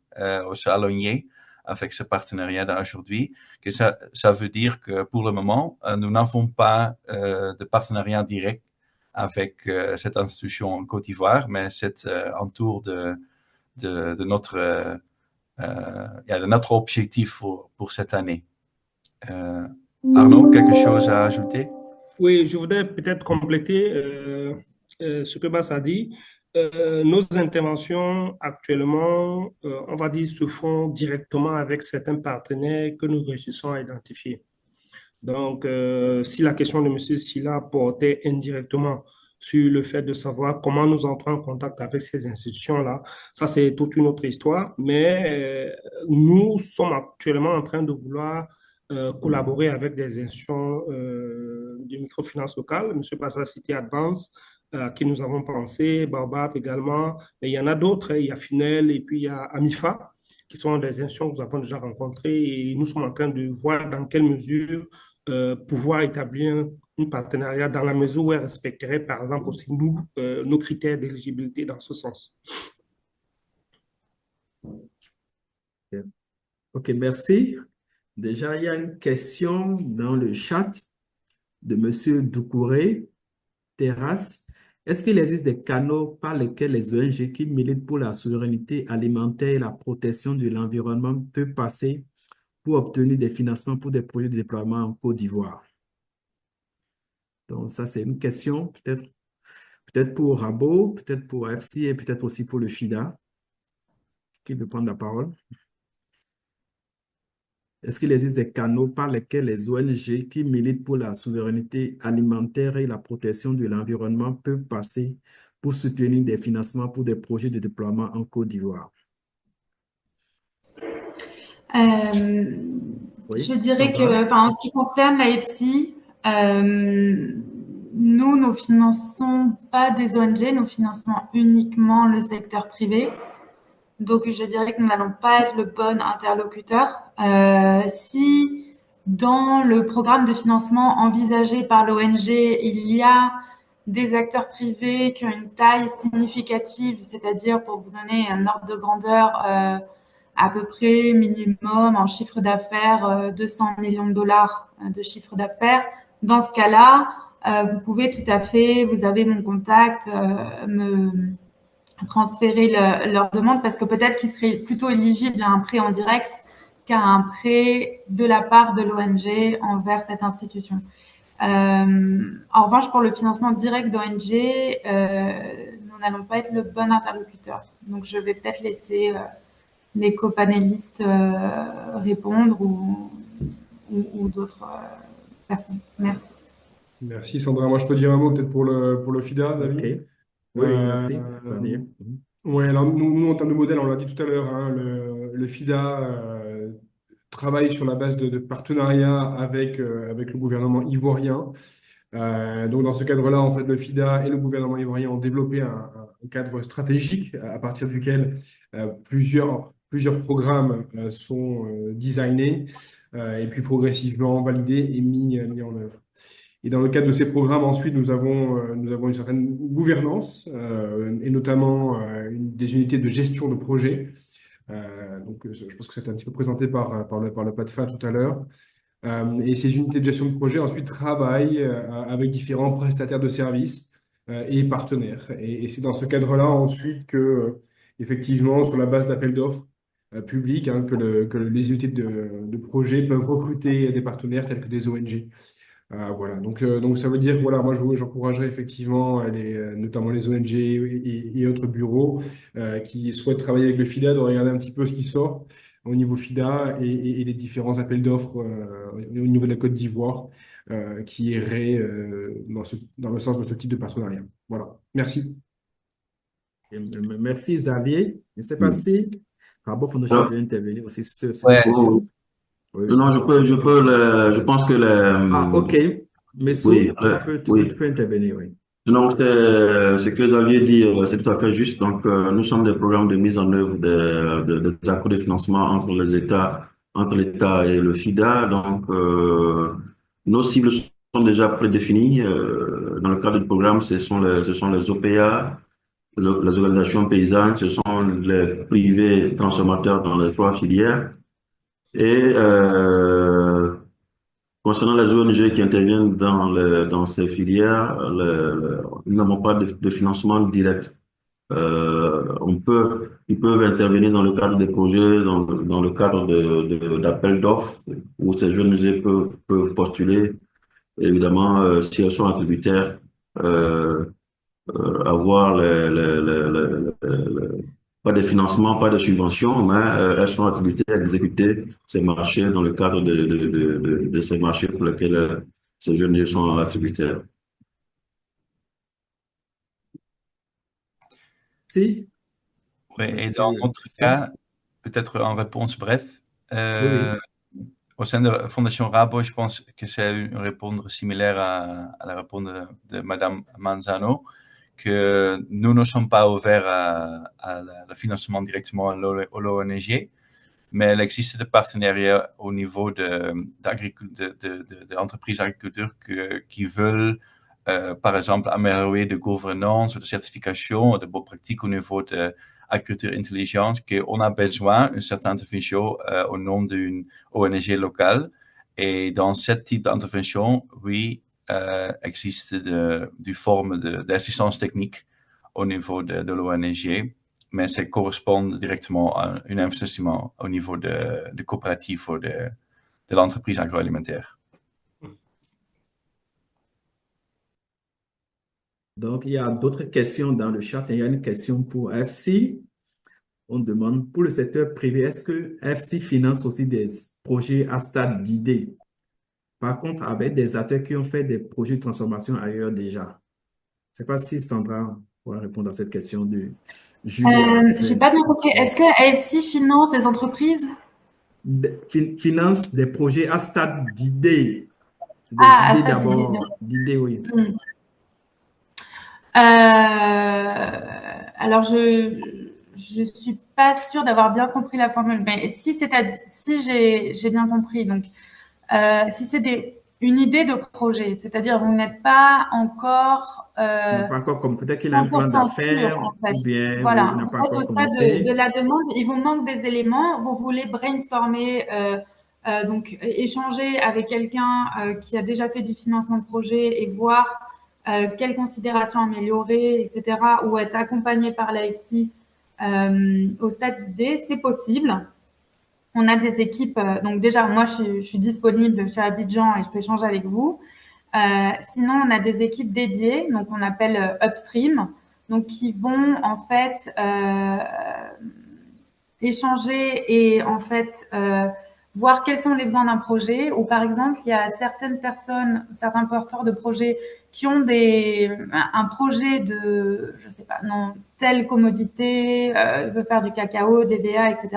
au salonnier avec ce partenariat d'aujourd'hui, que ça veut dire que pour le moment, nous n'avons pas de partenariat direct avec cette institution en Côte d'Ivoire, mais c'est en tour de notre objectif pour cette année. Arnaud, quelque chose à ajouter? Oui, je voudrais peut-être compléter ce que Bass a dit. Nos interventions actuellement, on va dire, se font directement avec certains partenaires que nous réussissons à identifier. Donc, si la question de M. Silla portait indirectement sur le fait de savoir comment nous entrons en contact avec ces institutions-là, ça c'est toute une autre histoire, mais nous sommes actuellement en train de vouloir collaborer avec des institutions de microfinance locale. M. Bassa a cité Advance, à qui nous avons pensé, Baobab également, mais il y en a d'autres, il y a Finel et puis il y a Amifa, qui sont des institutions que nous avons déjà rencontrées et nous sommes en train de voir dans quelle mesure pouvoir établir un partenariat dans la mesure où elle respecterait, par exemple, aussi nous, nos critères d'éligibilité dans ce sens. Ok, merci. Déjà, il y a une question dans le chat de M. Doucouré, Terrasse. Est-ce qu'il existe des canaux par lesquels les ONG qui militent pour la souveraineté alimentaire et la protection de l'environnement peuvent passer pour obtenir des financements pour des projets de déploiement en Côte d'Ivoire? Donc, ça, c'est une question peut-être pour Rabo, peut-être pour FC et peut-être aussi pour le FIDA. Qui veut prendre la parole? Est-ce qu'il existe des canaux par lesquels les ONG qui militent pour la souveraineté alimentaire et la protection de l'environnement peuvent passer pour soutenir des financements pour des projets de déploiement en Côte d'Ivoire? Oui, Je dirais Sandra? que, en ce qui concerne la FC, nous ne finançons pas des ONG, nous finançons uniquement le secteur privé. Donc, je dirais que nous n'allons pas être le bon interlocuteur. Si dans le programme de financement envisagé par l'ONG, il y a des acteurs privés qui ont une taille significative, c'est-à-dire, pour vous donner un ordre de grandeur, à peu près minimum en chiffre d'affaires, 200 millions de dollars de chiffre d'affaires, dans ce cas-là, vous pouvez tout à fait, vous avez mon contact, me transférer leur demande parce que peut-être qu'ils seraient plutôt éligibles à un prêt en direct qu'à un prêt de la part de l'ONG envers cette institution. En revanche, pour le financement direct d'ONG, nous n'allons pas être le bon interlocuteur. Donc, je vais peut-être laisser les copanélistes répondre ou d'autres personnes. Merci. Merci Sandra. Moi, je peux dire un mot peut-être pour le FIDA, David. Ok. Oui, merci. Xavier. Ouais, alors nous, en termes de modèle, on l'a dit tout à l'heure, hein, le FIDA travaille sur la base de partenariats avec le gouvernement ivoirien. Donc, dans ce cadre-là, en fait, le FIDA et le gouvernement ivoirien ont développé un cadre stratégique à partir duquel plusieurs programmes sont designés et puis progressivement validés et mis en œuvre. Et dans le cadre de ces programmes, ensuite, nous avons une certaine gouvernance et notamment des unités de gestion de projet. Donc, je pense que c'était un petit peu présenté par le PATFA tout à l'heure. Et ces unités de gestion de projet ensuite travaillent avec différents prestataires de services et partenaires. Et c'est dans ce cadre-là ensuite que, effectivement, sur la base d'appels d'offres publics, hein, que les unités de projet peuvent recruter des partenaires tels que des ONG. Voilà, donc ça veut dire que voilà, moi j'encouragerais effectivement notamment les ONG et autres bureaux qui souhaitent travailler avec le FIDA de regarder un petit peu ce qui sort au niveau FIDA et les différents appels d'offres au niveau de la Côte d'Ivoire qui iraient dans le sens de ce type de partenariat. Voilà, merci. Merci Xavier. Je ne sais pas si Rabo Foundation Alors, peut intervenir aussi sur cette Ouais. question. Oui. non, je pense que Ah, ok. Messou, oui, tu peux intervenir, oui. donc ce que Xavier dit, c'est tout à fait juste. Donc, nous sommes des programmes de mise en œuvre des accords de financement entre l'État et le FIDA. Donc, nos cibles sont déjà prédéfinies. Dans le cadre du programme, ce sont les OPA, les organisations paysannes, ce sont les privés transformateurs dans les 3 filières. Et concernant les ONG qui interviennent dans ces filières, nous n'avons pas de financement direct. Ils peuvent intervenir dans le cadre des projets, dans le cadre d'appels d'offres, où ces jeunes peuvent postuler. Évidemment, si elles sont attributaires, euh, avoir pas de financement, pas de subvention, mais elles sont attributaires à exécuter ces marchés dans le cadre de ces marchés pour lesquels ces jeunes sont attributaires. Si, Oui, et dans monsieur notre Christian. cas, peut-être en réponse bref, Oui, oui. au sein de la Fondation Rabo, je pense que c'est une réponse similaire à la réponse de Madame Manzano, que nous ne sommes pas ouverts à le financement directement à l'ONG, mais il existe des partenariats au niveau d'entreprises agriculteurs qui veulent, par exemple, améliorer de gouvernance ou de certification ou de bonnes pratiques au niveau de agriculture intelligente, qu'on a besoin d'une certaine intervention au nom d'une ONG locale. Et dans ce type d'intervention, oui, existe des formes d'assistance technique au niveau de l'ONG, mais ça correspond directement à un investissement au niveau de coopératif ou de l'entreprise agroalimentaire. Donc, il y a d'autres questions dans le chat. Il y a une question pour FC. On demande, pour le secteur privé, est-ce que FC finance aussi des projets à stade d'idée? Par contre, avec des acteurs qui ont fait des projets de transformation ailleurs déjà. Je ne sais pas si Sandra pourra répondre à cette question de Julia. J'ai pas bien compris. Est-ce que AFC finance des entreprises? Finance des projets à stade d'idée. C'est des Ah, à idées stade d'idée, d'abord, d'accord. d'idées, oui. Alors, je suis pas sûre d'avoir bien compris la formule, mais si j'ai bien compris, donc si c'est une idée de projet, c'est-à-dire vous n'êtes pas encore Non, pas encore comme peut-être qu'il a un plan 100% sûr, d'affaires en fait. ou bien oui, Voilà, il n'a vous pas êtes encore au stade de commencé. la demande, il vous manque des éléments, vous voulez brainstormer, donc échanger avec quelqu'un qui a déjà fait du financement de projet et voir quelles considérations améliorer, etc., ou être accompagné par l'AFC au stade d'idée, c'est possible. On a des équipes, donc déjà, moi, je suis disponible, je suis à Abidjan et je peux échanger avec vous. Sinon, on a des équipes dédiées, donc on appelle upstream, donc qui vont en fait échanger et en fait voir quels sont les besoins d'un projet. Ou par exemple, il y a certaines personnes, certains porteurs de projets qui ont un projet de, je sais pas, non, telle commodité, veut faire du cacao, des BA, etc.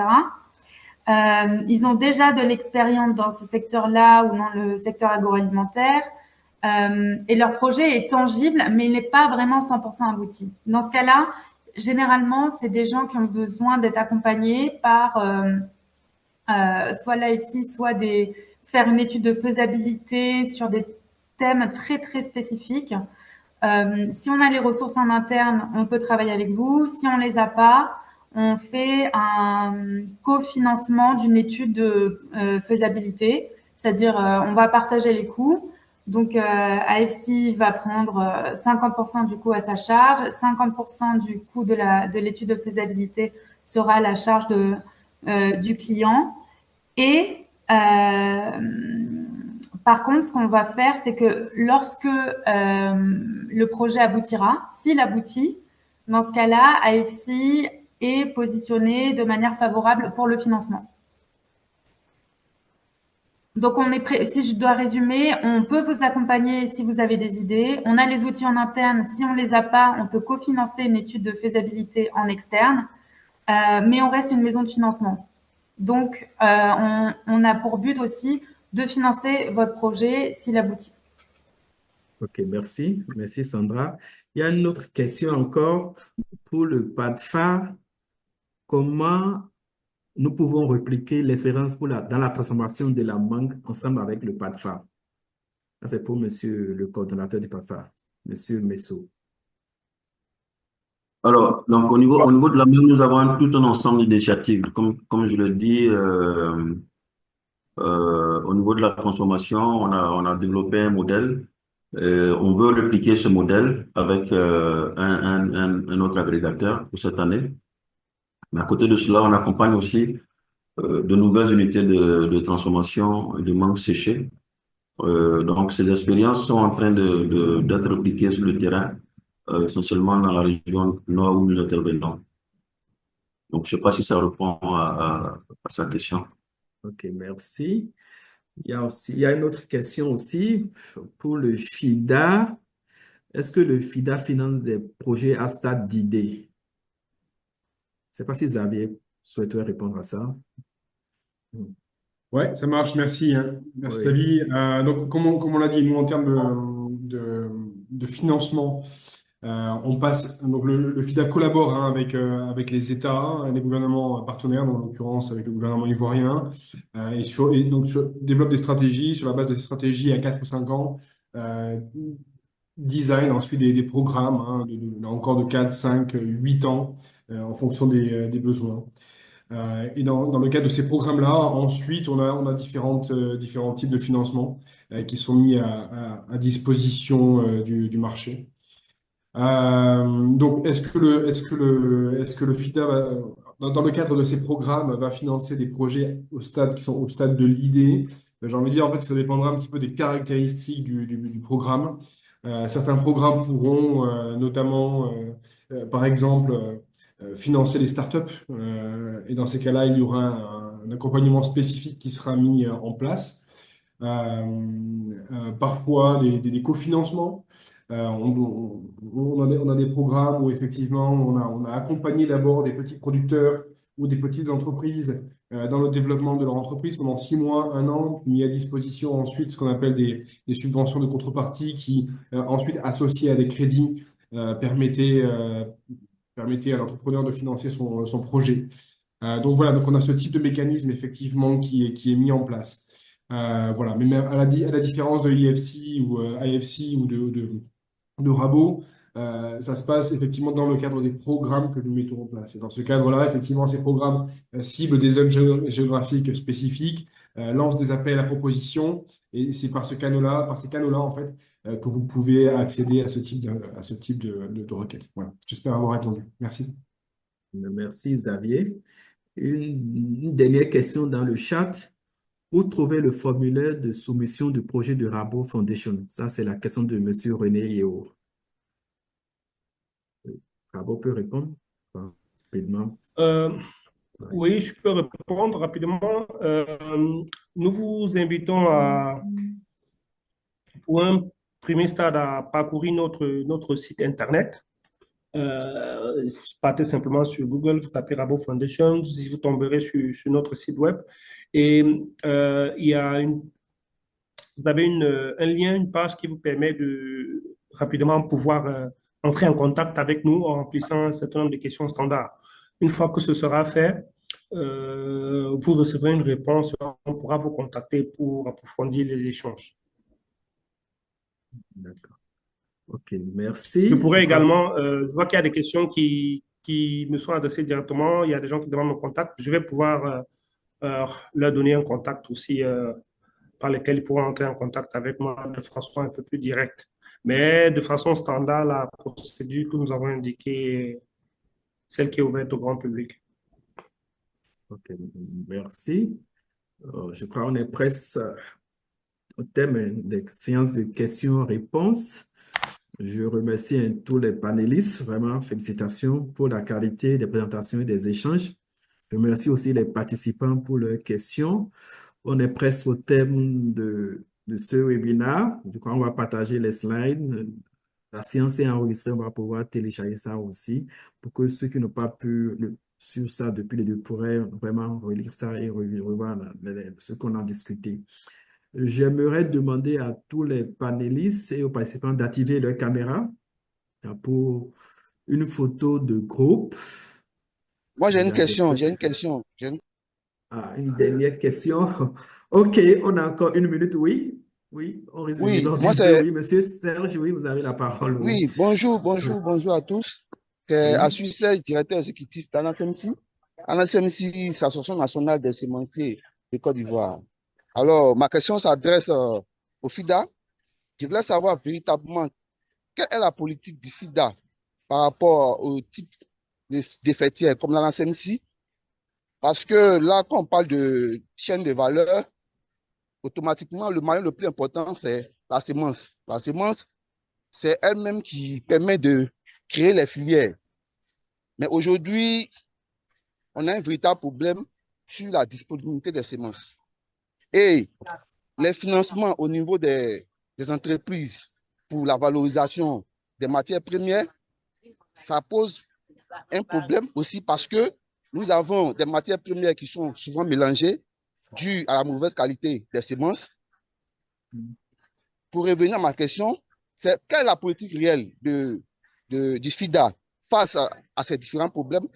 Ils ont déjà de l'expérience dans ce secteur-là ou dans le secteur agroalimentaire. Et leur projet est tangible, mais il n'est pas vraiment 100% abouti. Dans ce cas-là, généralement, c'est des gens qui ont besoin d'être accompagnés par soit l'AFC, soit faire une étude de faisabilité sur des thèmes très, très spécifiques. Si on a les ressources en interne, on peut travailler avec vous. Si on les a pas, on fait un cofinancement d'une étude de faisabilité, c'est-à-dire on va partager les coûts. Donc AFC va prendre 50% du coût à sa charge, 50% du coût de l'étude de faisabilité sera à la charge du client. Et par contre, ce qu'on va faire, c'est que lorsque le projet aboutira, s'il aboutit, dans ce cas-là, AFC est positionné de manière favorable pour le financement. Donc, si je dois résumer, on peut vous accompagner si vous avez des idées. On a les outils en interne. Si on les a pas, on peut cofinancer une étude de faisabilité en externe. Mais on reste une maison de financement. Donc, on a pour but aussi de financer votre projet s'il aboutit. Ok, merci. Merci Sandra. Il y a une autre question encore pour le PADFA. Comment nous pouvons répliquer l'expérience dans la transformation de la mangue ensemble avec le PADFA? Ça, c'est pour monsieur le coordonnateur du PADFA, monsieur Messo. Alors, donc au niveau de la même, nous avons tout un ensemble d'initiatives. Comme je le dis, au niveau de la transformation, on a développé un modèle On veut répliquer ce modèle avec un autre agrégateur pour cette année. Mais à côté de cela, on accompagne aussi de nouvelles unités de transformation de mangue séchée. Donc, ces expériences sont en train d'être répliquées sur le terrain, essentiellement dans la région nord où nous intervenons. Donc, je ne sais pas si ça répond à sa question. Ok, merci. Il y a une autre question aussi pour le FIDA. Est-ce que le FIDA finance des projets à stade d'idée? Je ne sais pas si Xavier souhaiterait répondre à ça. Ouais, ça marche, merci, hein. Merci Oui. David. Donc, comme on l'a dit, nous, en termes de financement, on passe, donc le FIDA collabore hein, avec les États, hein, les gouvernements partenaires, donc en l'occurrence avec le gouvernement ivoirien, et donc développe des stratégies, sur la base de stratégies à 4 ou 5 ans, euh, design ensuite des programmes, hein, là encore de 4, 5, 8 ans, en fonction des besoins. Et dans le cadre de ces programmes-là, ensuite, on a différents types de financements qui sont mis à disposition du marché. Donc, est-ce que le FIDA, dans le cadre de ces programmes, va financer des projets qui sont au stade de l'idée? J'ai envie de dire en fait que ça dépendra un petit peu des caractéristiques du programme. Certains programmes pourront notamment, par exemple, financer les startups. Et dans ces cas-là, il y aura un accompagnement spécifique qui sera mis en place. Parfois des cofinancements. On a des programmes où effectivement on a accompagné d'abord des petits producteurs ou des petites entreprises dans le développement de leur entreprise pendant 6 mois, un an, puis mis à disposition ensuite ce qu'on appelle des subventions de contrepartie qui ensuite associées à des crédits permettaient à l'entrepreneur de financer son projet. Donc voilà, donc on a ce type de mécanisme effectivement qui est mis en place. Voilà, mais même à la différence de IFC ou AFC ou de Rabo, ça se passe effectivement dans le cadre des programmes que nous mettons en place. Et dans ce cadre-là, effectivement, ces programmes ciblent des zones géographiques spécifiques, lancent des appels à propositions, et c'est par ces canaux-là, en fait, que vous pouvez accéder à ce type de requête. Voilà. J'espère avoir répondu. Merci. Merci Xavier. Une dernière question dans le chat. Où trouver le formulaire de soumission du projet de Rabo Foundation? Ça, c'est la question de Monsieur René Yeo. Rabo peut répondre rapidement. Oui, je peux répondre rapidement. Nous vous invitons pour un premier stade à parcourir notre site Internet. Vous partez simplement sur Google, vous tapez Rabo Foundation, vous tomberez sur notre site web. Et vous avez un lien, une page qui vous permet de rapidement pouvoir entrer en contact avec nous en remplissant un certain nombre de questions standards. Une fois que ce sera fait, vous recevrez une réponse, on pourra vous contacter pour approfondir les échanges. D'accord. OK, merci. Je pourrais également, je vois qu'il y a des questions qui me sont adressées directement. Il y a des gens qui demandent mon contact. Je vais pouvoir leur donner un contact aussi par lequel ils pourront entrer en contact avec moi de façon un peu plus directe. Mais de façon standard, la procédure que nous avons indiquée, celle qui est ouverte au grand public. OK, merci. Je crois qu'on est presque au thème des séances de questions-réponses. Je remercie tous les panélistes. Vraiment, félicitations pour la qualité des présentations et des échanges. Je remercie aussi les participants pour leurs questions. On est presque au thème de ce webinaire. Du coup, on va partager les slides. La séance est enregistrée. On va pouvoir télécharger ça aussi pour que ceux qui n'ont pas pu suivre ça depuis le début pourraient vraiment relire ça et revoir ce qu'on a discuté. J'aimerais demander à tous les panélistes et aux participants d'activer leur caméra pour une photo de groupe. Moi, j'ai une Mesdames et question. messieurs. J'ai une question. Une dernière question. OK, on a encore une minute, oui. Oui, on risque Oui, d'en moi, dire peu. Oui, monsieur Serge, oui, vous avez la parole. Oui. Oui, bonjour à tous. C'est Oui. Assis Serge, directeur exécutif d'ANACEMSI. ANACEMSI, c'est l'Association nationale des semenciers de Côte d'Ivoire. Alors, ma question s'adresse au FIDA. Je voulais savoir véritablement quelle est la politique du FIDA par rapport au type de fêtières comme la NCMC. Parce que là, quand on parle de chaîne de valeur, automatiquement, le maillon le plus important, c'est la semence. La semence, c'est elle-même qui permet de créer les filières. Mais aujourd'hui, on a un véritable problème sur la disponibilité des semences. Et les financements au niveau des entreprises pour la valorisation des matières premières, ça pose un problème aussi parce que nous avons des matières premières qui sont souvent mélangées dues à la mauvaise qualité des semences. Pour revenir à ma question, c'est quelle est la politique réelle du FIDA face à ces différents problèmes?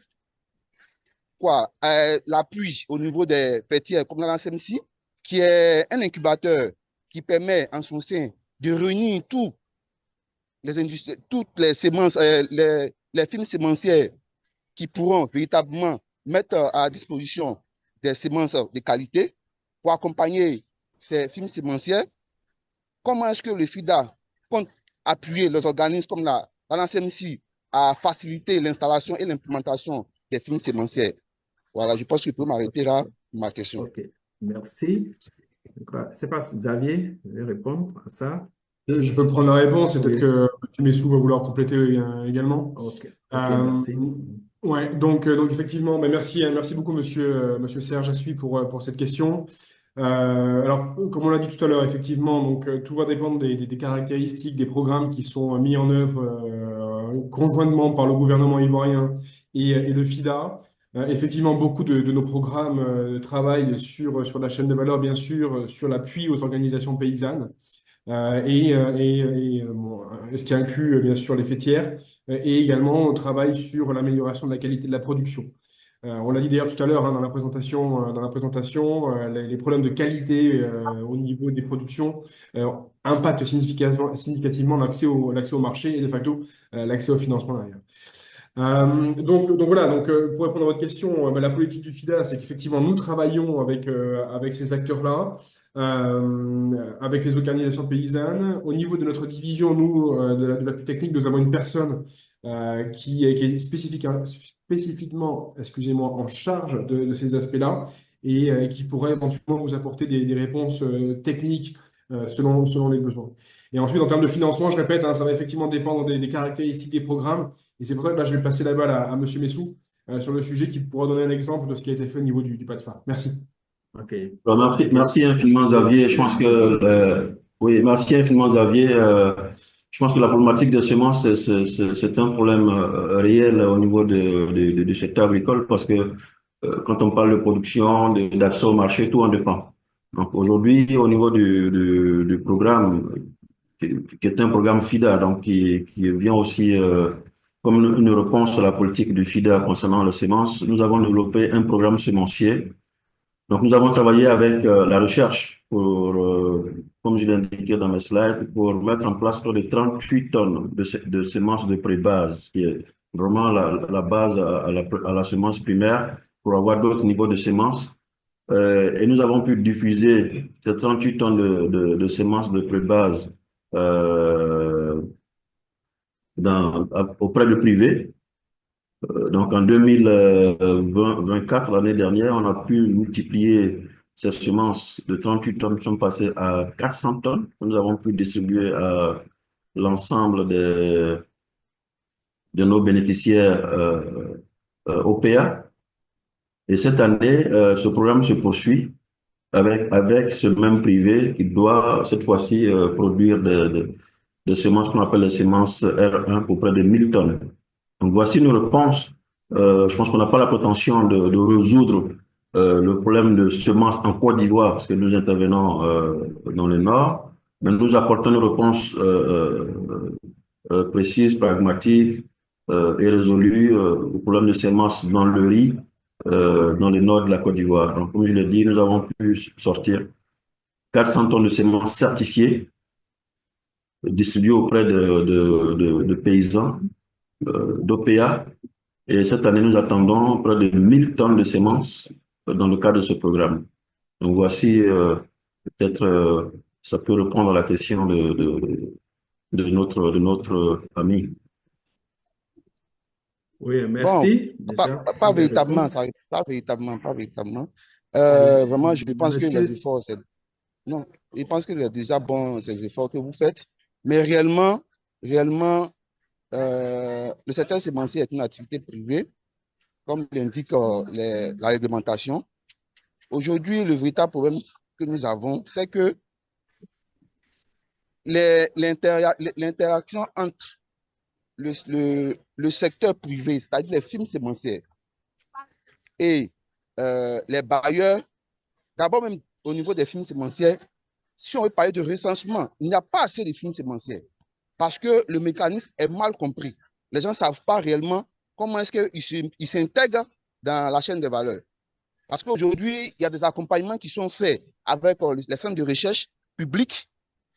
L'appui au niveau des fêtières comme la CMC, qui est un incubateur qui permet en son sein de réunir toutes les semences, les firmes sémencières qui pourront véritablement mettre à disposition des semences de qualité pour accompagner ces firmes sémencières. Comment est-ce que le FIDA compte appuyer les organismes comme la CMC à faciliter l'installation et l'implémentation des firmes sémencières? Voilà, je pense que je peux m'arrêter là, ma question. Ok, merci. C'est pas Xavier, je vais répondre à ça. Je peux prendre la réponse et peut-être Oui. que Messou va vouloir compléter également. Ok, Euh, merci. ouais, donc effectivement, merci, merci beaucoup, monsieur Serge Assuy, pour cette question. Alors, comme on l'a dit tout à l'heure, effectivement, donc tout va dépendre des caractéristiques des programmes qui sont mis en œuvre conjointement par le gouvernement ivoirien et le FIDA. Effectivement, beaucoup de nos programmes travaillent sur la chaîne de valeur, bien sûr, sur l'appui aux organisations paysannes. Bon, ce qui inclut bien sûr les fêtières, et également on travaille sur l'amélioration de la qualité de la production. On l'a dit d'ailleurs tout à l'heure hein, dans la présentation, les problèmes de qualité au niveau des productions impactent significativement l'accès au marché et de facto l'accès au financement derrière. Donc voilà, pour répondre à votre question, la politique du FIDA, c'est qu'effectivement, nous travaillons avec ces acteurs-là, avec les organisations paysannes. Au niveau de notre division, nous, de la plus technique, nous avons une personne qui est spécifiquement, excusez-moi, en charge de ces aspects-là et qui pourrait éventuellement vous apporter des réponses techniques selon les besoins. Et ensuite, en termes de financement, je répète, hein, ça va effectivement dépendre des caractéristiques des programmes. Et c'est pour ça que là, je vais passer la balle à Monsieur Messou sur le sujet qui pourra donner un exemple de ce qui a été fait au niveau du PATFA. Merci. Ok. Alors, merci infiniment, Xavier. Je pense que, oui, merci infiniment, Xavier. Je pense que la problématique des semences, c'est un problème réel au niveau du secteur agricole parce que quand on parle de production, d'accès au marché, tout en dépend. Donc aujourd'hui, au niveau du programme, qui est un programme FIDA, donc qui vient aussi comme une réponse à la politique du FIDA concernant les semences, nous avons développé un programme semencier. Donc nous avons travaillé avec la recherche pour, comme je l'ai indiqué dans mes slides, pour mettre en place près de 38 tonnes de semences de pré-base, qui est vraiment la base à la semence primaire pour avoir d'autres niveaux de semences. Et nous avons pu diffuser ces 38 tonnes de semences de pré-base auprès de privés. Donc en 2024, l'année dernière, on a pu multiplier ces semences de 38 tonnes, qui sont passées à 400 tonnes. Nous avons pu distribuer à l'ensemble de nos bénéficiaires OPA. Et cette année, ce programme se poursuit avec ce même privé qui doit cette fois-ci produire des semences qu'on appelle les semences R1 pour près de 1000 tonnes. Donc voici une réponse. Je pense qu'on n'a pas la prétention de résoudre le problème de semences en Côte d'Ivoire parce que nous intervenons dans le Nord, mais nous apportons une réponse précise, pragmatique et résolue au problème de semences dans le riz dans le nord de la Côte d'Ivoire. Donc, comme je l'ai dit, nous avons pu sortir 400 tonnes de semences certifiées, distribuées auprès de paysans d'OPA. Et cette année, nous attendons près de 1000 tonnes de semences dans le cadre de ce programme. Donc, voici peut-être ça peut répondre à la question de notre ami. Oui, Bon, merci pas, déjà pas, pas pour les véritablement, réponses. pas véritablement, pas véritablement. Oui, Vraiment, je pense que monsieur, les efforts, non, je pense que c'est déjà bon, ces efforts que vous faites, mais réellement, le secteur sémencier est une activité privée, comme l'indique la réglementation. Aujourd'hui, le véritable problème que nous avons, c'est que l'interaction entre le secteur privé, c'est-à-dire les firmes sémencières, et les bailleurs, d'abord même au niveau des firmes sémencières, si on veut parler de recensement, il n'y a pas assez de firmes sémencières parce que le mécanisme est mal compris. Les gens ne savent pas réellement comment est-ce qu'ils s'intègrent dans la chaîne de valeur. Parce qu'aujourd'hui, il y a des accompagnements qui sont faits avec les centres de recherche publics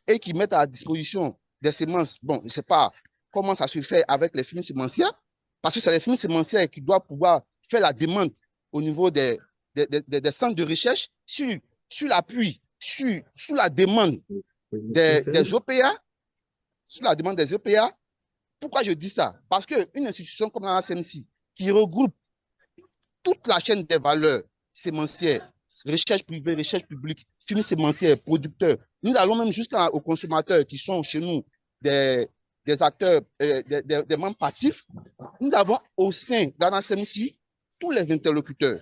et qui mettent à disposition des semences. Bon, je ne sais pas comment ça se fait avec les firmes sémencières, parce que c'est les firmes sémencières qui doivent pouvoir faire la demande au niveau des centres de recherche sur l'appui, sur la demande oui, monsieur des Serge. OPA, sur la demande des OPA. Pourquoi je dis ça? Parce qu'une institution comme la SMC, qui regroupe toute la chaîne des valeurs sémencières, recherche privée, recherche publique, firmes sémencières, producteurs, nous allons même jusqu'aux consommateurs qui sont chez nous des acteurs, des membres passifs. Nous avons au sein de la SMC tous les interlocuteurs.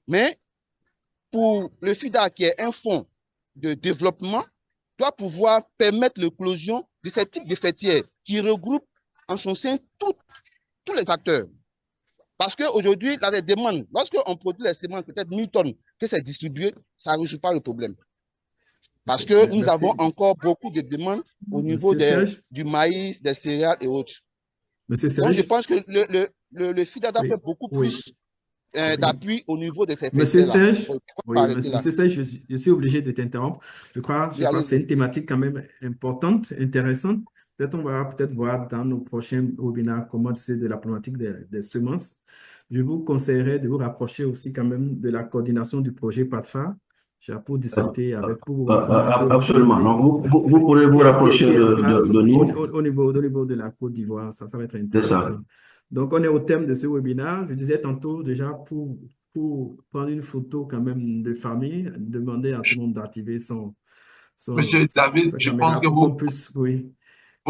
Mais pour le FIDA, qui est un fonds de développement, doit pouvoir permettre l'éclosion de ce type de fêtières qui regroupe en son sein tous les acteurs. Parce qu'aujourd'hui, la demande, lorsqu'on produit les semences, peut-être 1000 tonnes, que c'est distribué, ça ne résout pas le problème. Parce que nous avons encore beaucoup de demandes au niveau du maïs, des céréales et autres. Monsieur Donc, je Serge. pense que le FIDA doit faire beaucoup plus d'appui au niveau de ces Monsieur fêtières-là. Serge, monsieur Serge, je suis obligé de t'interrompre. Je crois que c'est une thématique quand même importante, intéressante. Peut-être on va voir dans nos prochains webinaires comment c'est de la problématique des semences. Je vous conseillerais de vous rapprocher aussi quand même de la coordination du projet PATFA pour discuter avec vous. Absolument. Donc, vous pourrez vous rapprocher de nous. Au niveau de la Côte d'Ivoire, ça va être intéressant. Donc, on est au thème de ce webinaire. Je disais tantôt déjà pour prendre une photo quand même de famille, demander à tout le monde d'activer son Monsieur David, je pense que vous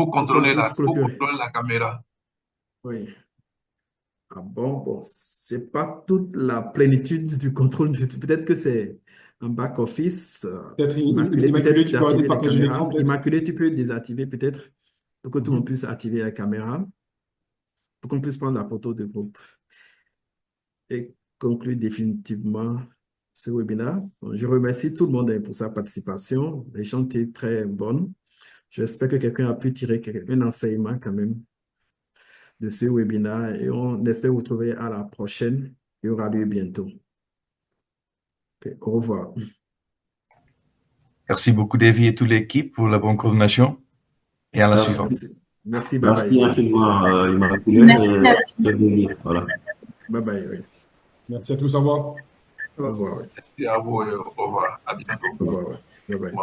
contrôlez la caméra. Oui. Ah bon, c'est pas toute la plénitude du contrôle. Peut-être que c'est un back-office. Immaculé, peut-être d'activer les caméras. Immaculé, tu peux désactiver peut-être pour que tout le monde puisse activer la caméra, pour qu'on puisse prendre la photo de groupe. Et conclure définitivement ce webinaire. Je remercie tout le monde pour sa participation. L'échange était très bonne. J'espère que quelqu'un a pu tirer un enseignement quand même de ce webinaire et on espère vous retrouver à la prochaine et aura lieu bientôt. Okay, au revoir. Merci beaucoup, Davy et toute l'équipe pour la bonne coordination. Et à la suivante. Merci, bye bye. Merci infiniment, Immaculé. Merci. Voilà. Bye bye, oui. Merci à tous, au revoir. Au revoir. Merci à vous et au revoir. À bientôt. Au revoir. Bye bye.